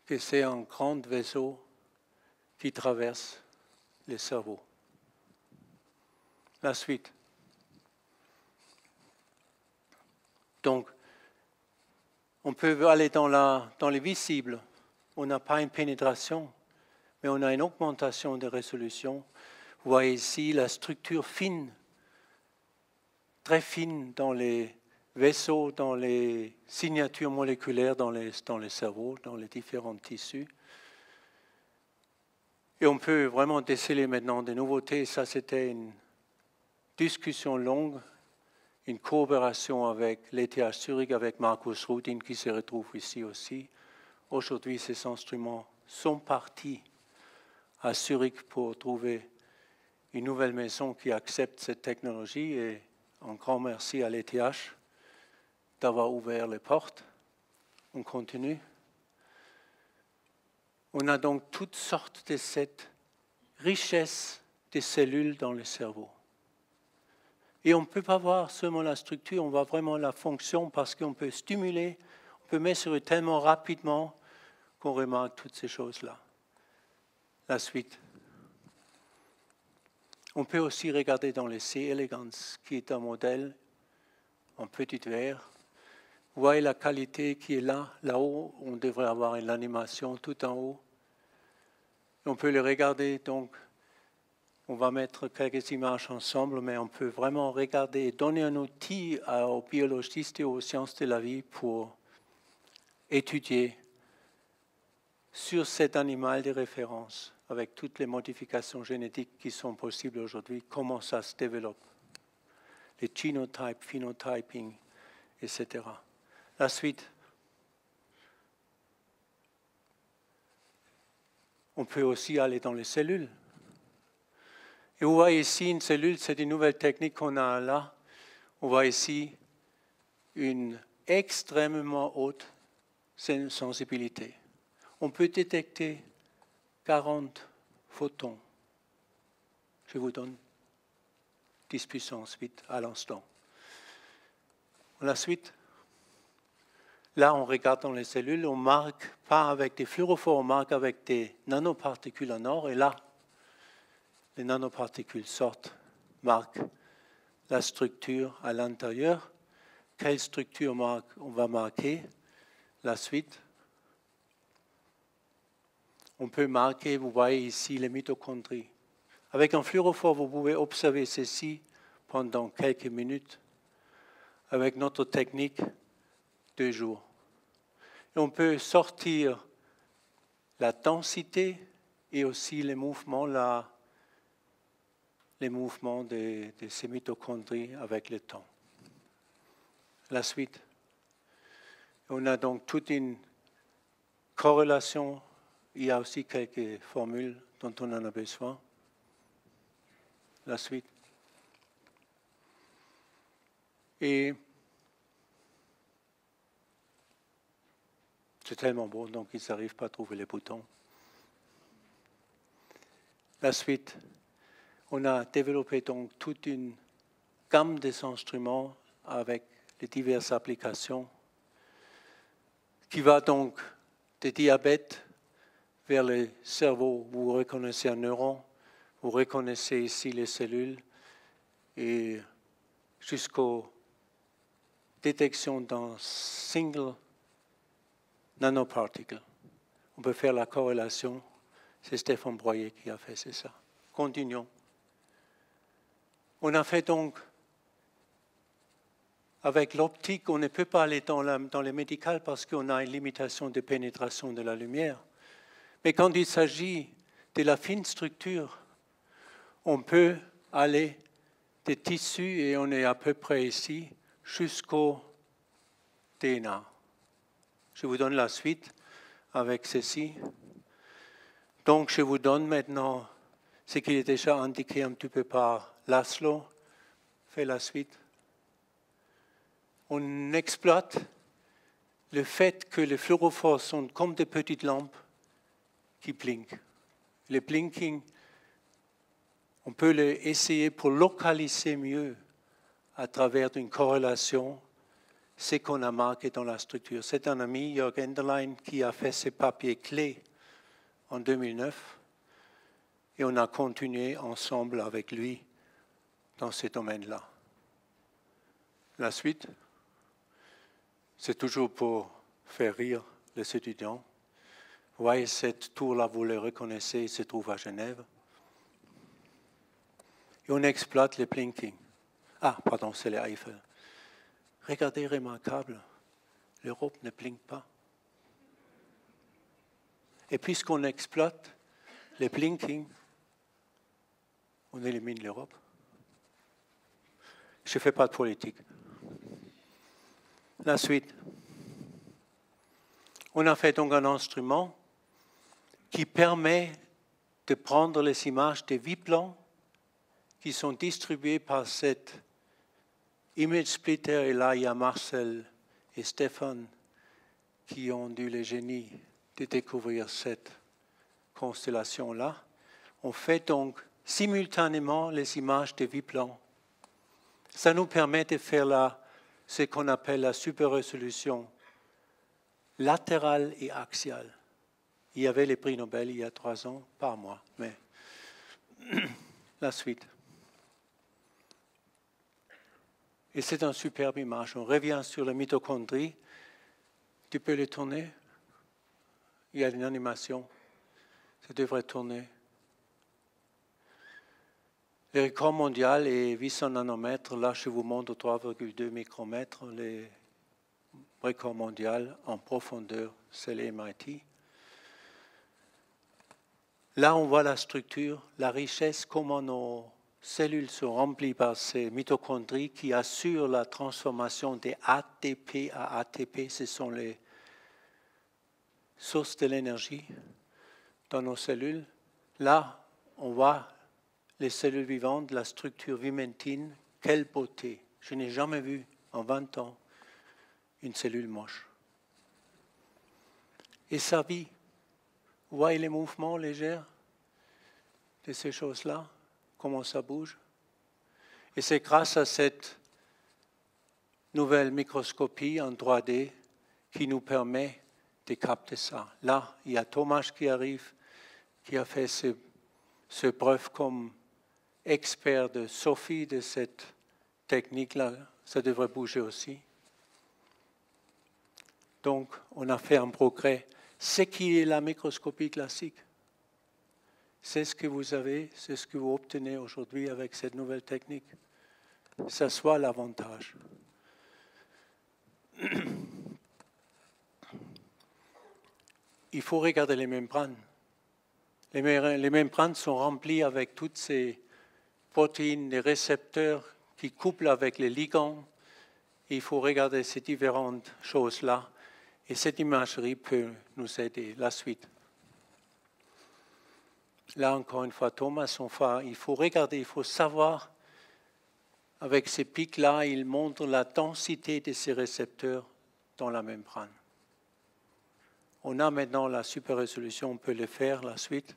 que c'est un grand vaisseau qui traverse le cerveau. La suite. Donc, on peut aller dans les visibles. On n'a pas une pénétration, mais on a une augmentation de résolution. Vous voyez ici la structure fine, très fine dans les vaisseaux, dans les signatures moléculaires dans le cerveau, dans les différents tissus. Et on peut vraiment déceler maintenant des nouveautés. Ça, c'était une discussion longue, une coopération avec l'ETH Zurich, avec Markus Rudin, qui se retrouve ici aussi. Aujourd'hui, ces instruments sont partis à Zurich pour trouver une nouvelle maison qui accepte cette technologie. Et un grand merci à l'ETH d'avoir ouvert les portes. On continue. On a donc toutes sortes de cette richesse des cellules dans le cerveau. Et on ne peut pas voir seulement la structure, on voit vraiment la fonction parce qu'on peut stimuler, on peut mesurer tellement rapidement qu'on remarque toutes ces choses-là. La suite. On peut aussi regarder dans le C. elegans, qui est un modèle en petit verre. Vous voyez la qualité qui est là. Là-haut, on devrait avoir une animation tout en haut. On peut le regarder, donc on va mettre quelques images ensemble, mais on peut vraiment regarder et donner un outil aux biologistes et aux sciences de la vie pour étudier sur cet animal de référence, avec toutes les modifications génétiques qui sont possibles aujourd'hui, comment ça se développe, les genotypes, phénotyping, etc. La suite. On peut aussi aller dans les cellules. Et vous voyez ici une cellule, c'est une nouvelle technique qu'on a là. On voit ici une extrêmement haute sensibilité. On peut détecter 40 photons. Je vous donne 10 puissance 8 à l'instant. La suite. Là, on regarde dans les cellules, on marque pas avec des fluorophores, on marque avec des nanoparticules en or. Et là, les nanoparticules sortent, marquent la structure à l'intérieur. Quelle structure on va marquer? La suite. On peut marquer, vous voyez ici, les mitochondries. Avec un fluorophore, vous pouvez observer ceci pendant quelques minutes. Avec notre technique, 2 jours. Et on peut sortir la densité et aussi les mouvements de ces mitochondries avec le temps. La suite. On a donc toute une corrélation. Il y a aussi quelques formules dont on en a besoin. La suite. Et c'est tellement beau, donc ils n'arrivent pas à trouver les boutons. La suite. On a développé donc toute une gamme des instruments avec les diverses applications qui va donc de diabète vers le cerveau. Vous reconnaissez un neuron, vous reconnaissez ici les cellules et jusqu'aux détections d'un single nanoparticle. On peut faire la corrélation. C'est Stéphane Breuiller qui a fait, c'est ça. Continuons. On a fait donc, avec l'optique, on ne peut pas aller dans les médicales parce qu'on a une limitation de pénétration de la lumière. Mais quand il s'agit de la fine structure, on peut aller des tissus, et on est à peu près ici, jusqu'au DNA. Je vous donne la suite avec ceci. Donc, je vous donne maintenant ce qui est déjà indiqué un petit peu par Laszlo. Fais la suite. On exploite le fait que les fluorophores sont comme des petites lampes qui blinkent. Le blinking, On peut essayer pour localiser mieux à travers une corrélation ce qu'on a marqué dans la structure. C'est un ami, Jörg Enderlein, qui a fait ses papiers clés en 2009 et on a continué ensemble avec lui dans ces domaines-là. La suite, c'est toujours pour faire rire les étudiants. Vous voyez, cette tour-là, vous le reconnaissez, il se trouve à Genève. Et on exploite les blinking. Ah, pardon, c'est les Eiffel. Regardez, remarquable, l'Europe ne blinque pas. Et puisqu'on exploite les blinking, on élimine l'Europe. Je ne fais pas de politique. La suite. On a fait donc un instrument qui permet de prendre les images des 8 plans qui sont distribués par cette image splitter. Et là, il y a Marcel et Stéphane qui ont eu le génie de découvrir cette constellation-là. On fait donc simultanément les images des 8 plans. Ça nous permet de faire ce qu'on appelle la super résolution latérale et axiale. Il y avait les prix Nobel il y a 3 ans, pas moi, mais la suite. Et c'est une superbe image. On revient sur la mitochondrie. Tu peux le tourner. Il y a une animation. Ça devrait tourner. Le record mondial est 800 nanomètres. Là, je vous montre 3,2 micromètres. Le record mondial en profondeur, c'est le MIT. Là, on voit la structure, la richesse, comment nos cellules sont remplies par ces mitochondries qui assurent la transformation des ATP à ATP. Ce sont les sources de l'énergie dans nos cellules. Là, on voit les cellules vivantes, la structure vimentine. Quelle beauté! Je n'ai jamais vu en 20 ans une cellule moche. Et ça vit. Vous voyez les mouvements légers de ces choses-là, comment ça bouge. Et c'est grâce à cette nouvelle microscopie en 3D qui nous permet de capter ça. Là, il y a Thomas qui arrive, qui a fait ce preuve comme expert de Sophie de cette technique-là. Ça devrait bouger aussi. Donc, on a fait un progrès. Ce qui est la microscopie classique, c'est ce que vous avez, c'est ce que vous obtenez aujourd'hui avec cette nouvelle technique. Ça soit l'avantage. Il faut regarder les membranes. Les membranes sont remplies avec toutes ces protéines, les récepteurs qui couplent avec les ligands. Il faut regarder ces différentes choses-là. Et cette imagerie peut nous aider. La suite. Là, encore une fois, Thomas, il faut regarder, il faut savoir, avec ces pics-là, il montre la densité de ces récepteurs dans la membrane. On a maintenant la super résolution, on peut le faire, la suite.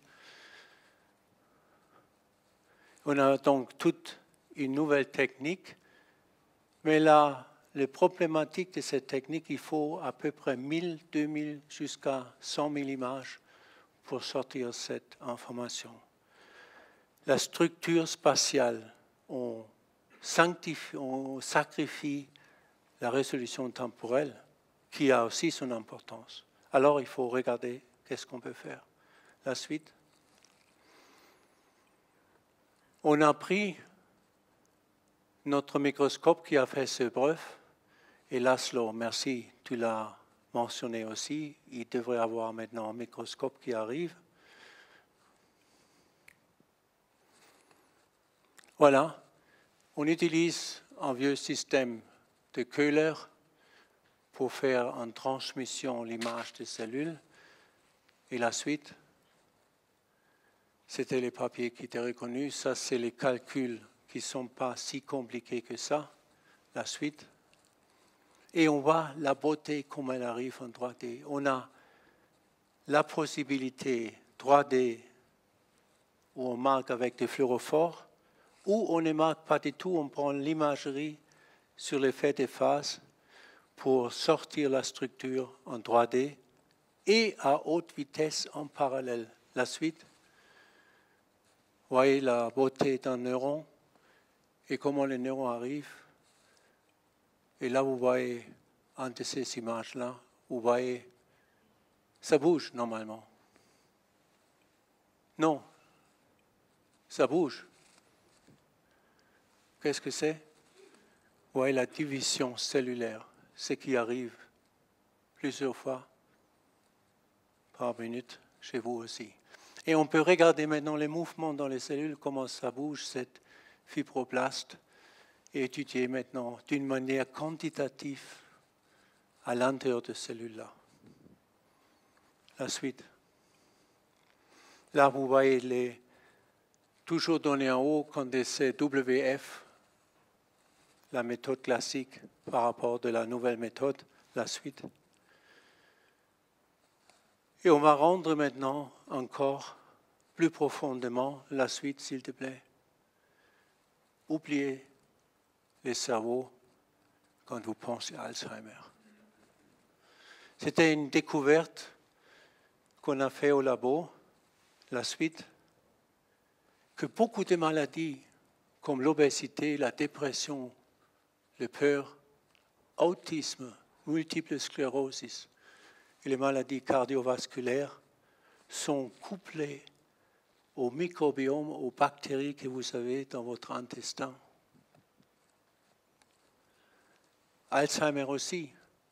On a donc toute une nouvelle technique, mais là, les problématiques de cette technique, il faut à peu près 1000, 2000 jusqu'à 100 000 images pour sortir cette information. La structure spatiale, on sacrifie la résolution temporelle, qui a aussi son importance. Alors, il faut regarder qu'est-ce qu'on peut faire. La suite. On a pris notre microscope qui a fait ce bref, et Laszlo, merci, tu l'as mentionné aussi, il devrait avoir maintenant un microscope qui arrive. Voilà, on utilise un vieux système de Köhler pour faire en transmission l'image des cellules. Et la suite, c'était les papiers qui étaient reconnus. Ça, c'est les calculs qui ne sont pas si compliqués que ça. La suite. Et on voit la beauté comme elle arrive en 3D. On a la possibilité 3D où on marque avec des fluorophores, ou on ne marque pas du tout, on prend l'imagerie sur l'effet des phases pour sortir la structure en 3D et à haute vitesse en parallèle. La suite, vous voyez la beauté d'un neuron et comment le neuron arrive. Et là, vous voyez, entre ces images-là, vous voyez, ça bouge normalement. Non, ça bouge. Qu'est-ce que c'est? Vous voyez la division cellulaire, ce qui arrive plusieurs fois par minute chez vous aussi. Et on peut regarder maintenant les mouvements dans les cellules, comment ça bouge, cette fibroblaste, et étudier maintenant d'une manière quantitative à l'intérieur de ces cellules-là. La suite. Là, vous voyez les toujours donné en haut quand c'est WF, la méthode classique par rapport à la nouvelle méthode, la suite. Et on va rendre maintenant encore plus profondément la suite, s'il te plaît. Oubliez les cerveaux quand vous pensez à Alzheimer. C'était une découverte qu'on a fait au labo, la suite, que beaucoup de maladies comme l'obésité, la dépression, le peur, autisme, multiple sclérosis et les maladies cardiovasculaires sont couplées au microbiome, aux bactéries que vous avez dans votre intestin. Alzheimer aussi.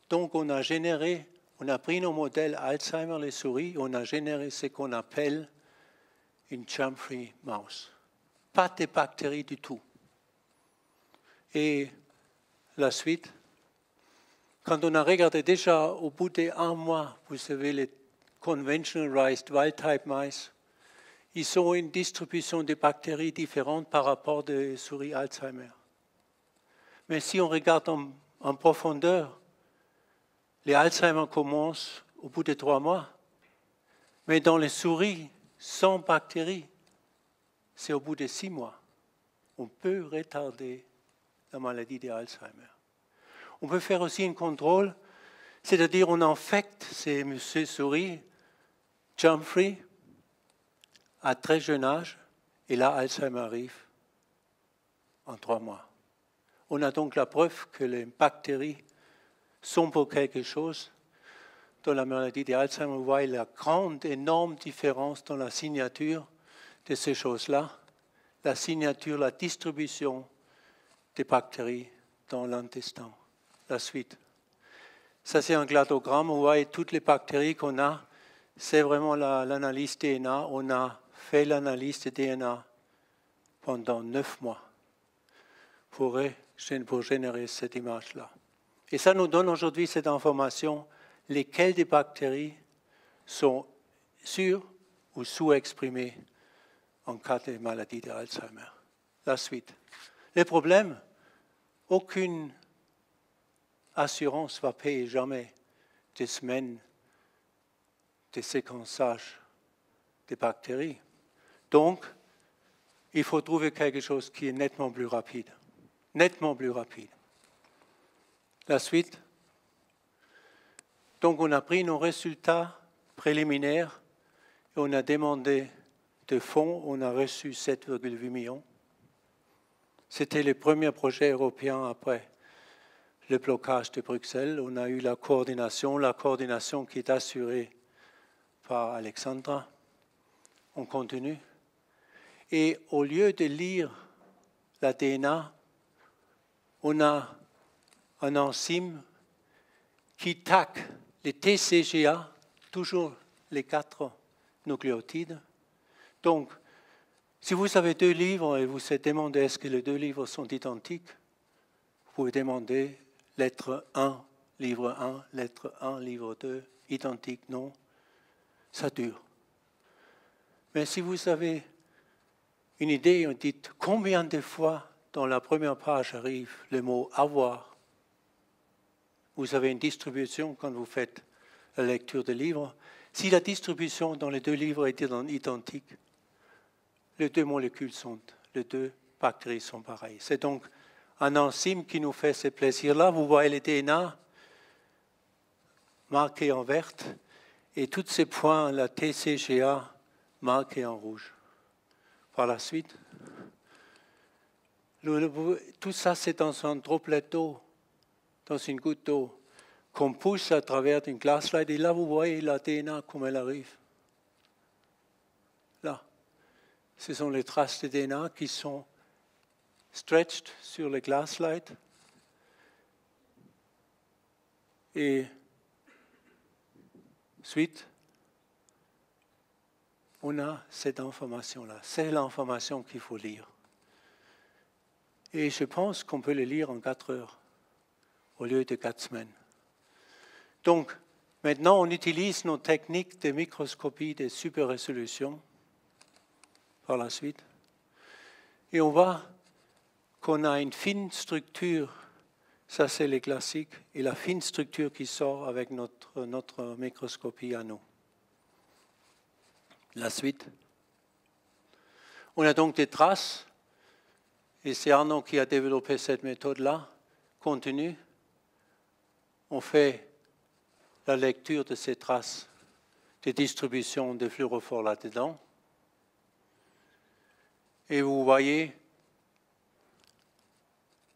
Donc on a pris nos modèles Alzheimer, les souris, on a généré ce qu'on appelle une germ-free mouse. Pas de bactéries du tout. Et la suite, quand on a regardé déjà au bout d'1 mois, vous savez, les conventional raised wild-type mice, ils ont une distribution de bactéries différente par rapport aux souris Alzheimer. Mais si on regarde en profondeur, les Alzheimer commencent au bout de 3 mois. Mais dans les souris sans bactéries, c'est au bout de 6 mois. On peut retarder la maladie d'Alzheimer. On peut faire aussi un contrôle, c'est-à-dire on infecte ces souris germ-free à très jeune âge, et là, Alzheimer arrive en 3 mois. On a donc la preuve que les bactéries sont pour quelque chose. Dans la maladie d'Alzheimer, vous voyez la grande, énorme différence dans la signature de ces choses-là. La signature, la distribution des bactéries dans l'intestin. La suite. Ça, c'est un cladogramme. Vous voyez toutes les bactéries qu'on a. C'est vraiment l'analyse DNA. On a fait l'analyse de DNA pendant 9 mois pour générer cette image-là. Et ça nous donne aujourd'hui cette information, lesquelles des bactéries sont sur- ou sous-exprimées en cas de maladie d'Alzheimer. La suite. Les problèmes, aucune assurance ne va payer jamais des semaines de séquençage des bactéries. Donc, il faut trouver quelque chose qui est nettement plus rapide. Nettement plus rapide. La suite. Donc, on a pris nos résultats préliminaires et on a demandé de fonds. On a reçu 7,8 millions. C'était le premier projet européen après le blocage de Bruxelles. On a eu la coordination qui est assurée par Alexandra. On continue. Et au lieu de lire la DNA, on a un enzyme qui taque les TCGA, toujours les 4 nucléotides. Donc, si vous avez 2 livres et vous vous demandez est-ce que les 2 livres sont identiques, vous pouvez demander lettre 1, livre 1, lettre 1, livre 2, identique, non, ça dure. Mais si vous avez une idée, on dit combien de fois dans la première page arrive le mot avoir. Vous avez une distribution quand vous faites la lecture des livres. Si la distribution dans les 2 livres est identique, les deux molécules sont, les deux bactéries sont pareilles. C'est donc un enzyme qui nous fait ce plaisir-là. Vous voyez les DNA marqués en vert et tous ces points, la TCGA, marqués en rouge. Par la suite, tout ça, c'est dans un droplet d'eau, dans une goutte d'eau, qu'on pousse à travers une glass slide. Et là, vous voyez la DNA, comme elle arrive. Là, ce sont les traces de DNA qui sont stretched sur les glass slides. Et ensuite, on a cette information-là. C'est l'information qu'il faut lire. Et je pense qu'on peut le lire en 4 heures, au lieu de 4 semaines. Donc, maintenant, on utilise nos techniques de microscopie de super résolution par la suite. Et on voit qu'on a une fine structure, ça c'est les classiques, et la fine structure qui sort avec notre microscopie à nous. La suite. On a donc des traces, et c'est Arnaud qui a développé cette méthode-là, continue. On fait la lecture de ces traces de distribution de fluorophores là-dedans. Et vous voyez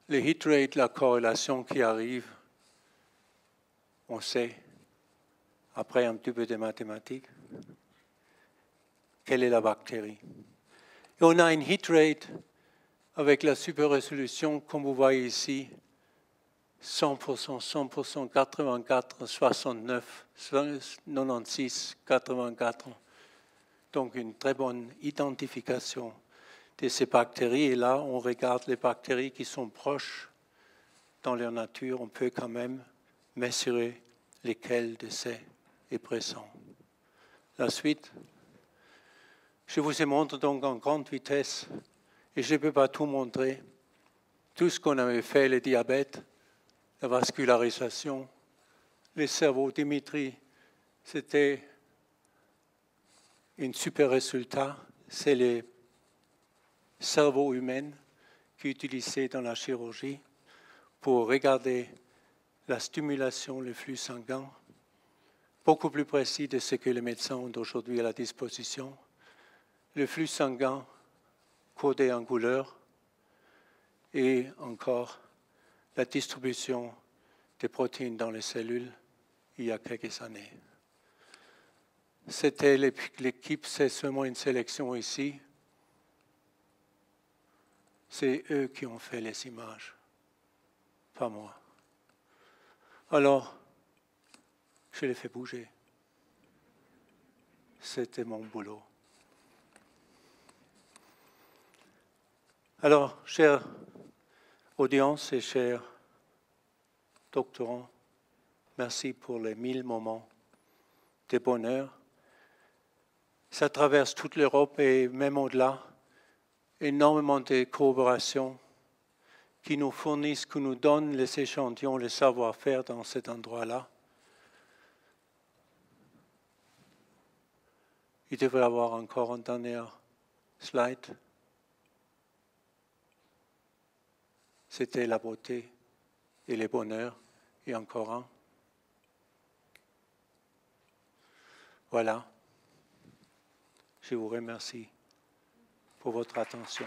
les hit rates, la corrélation qui arrive. On sait, après un petit peu de mathématiques, quelle est la bactérie. Et on a une hit rate avec la super résolution, comme vous voyez ici, 100%, 100%, 84, 69, 96, 84. Donc une très bonne identification de ces bactéries. Et là, on regarde les bactéries qui sont proches dans leur nature. On peut quand même mesurer lesquelles de ces est présent. La suite. Je vous ai montré donc en grande vitesse, et je ne peux pas tout montrer, tout ce qu'on avait fait, le diabète, la vascularisation, les cerveaux. Dimitri, c'était un super résultat. C'est les cerveaux humains qui est utilisé dans la chirurgie pour regarder la stimulation, le flux sanguin, beaucoup plus précis de ce que les médecins ont aujourd'hui à la disposition. Le flux sanguin codé en couleur et encore la distribution des protéines dans les cellules il y a quelques années. C'était l'équipe, c'est seulement une sélection ici. C'est eux qui ont fait les images, pas moi. Alors, je les fais bouger. C'était mon boulot. Alors, chère audience et chers doctorants, merci pour les 1000 moments de bonheur. Ça traverse toute l'Europe et même au-delà. Énormément de coopérations qui nous fournissent, qui nous donnent les échantillons, le savoir-faire dans cet endroit-là. Il devrait y avoir encore un dernier slide. C'était la beauté et le bonheur, et encore un. Voilà. Je vous remercie pour votre attention.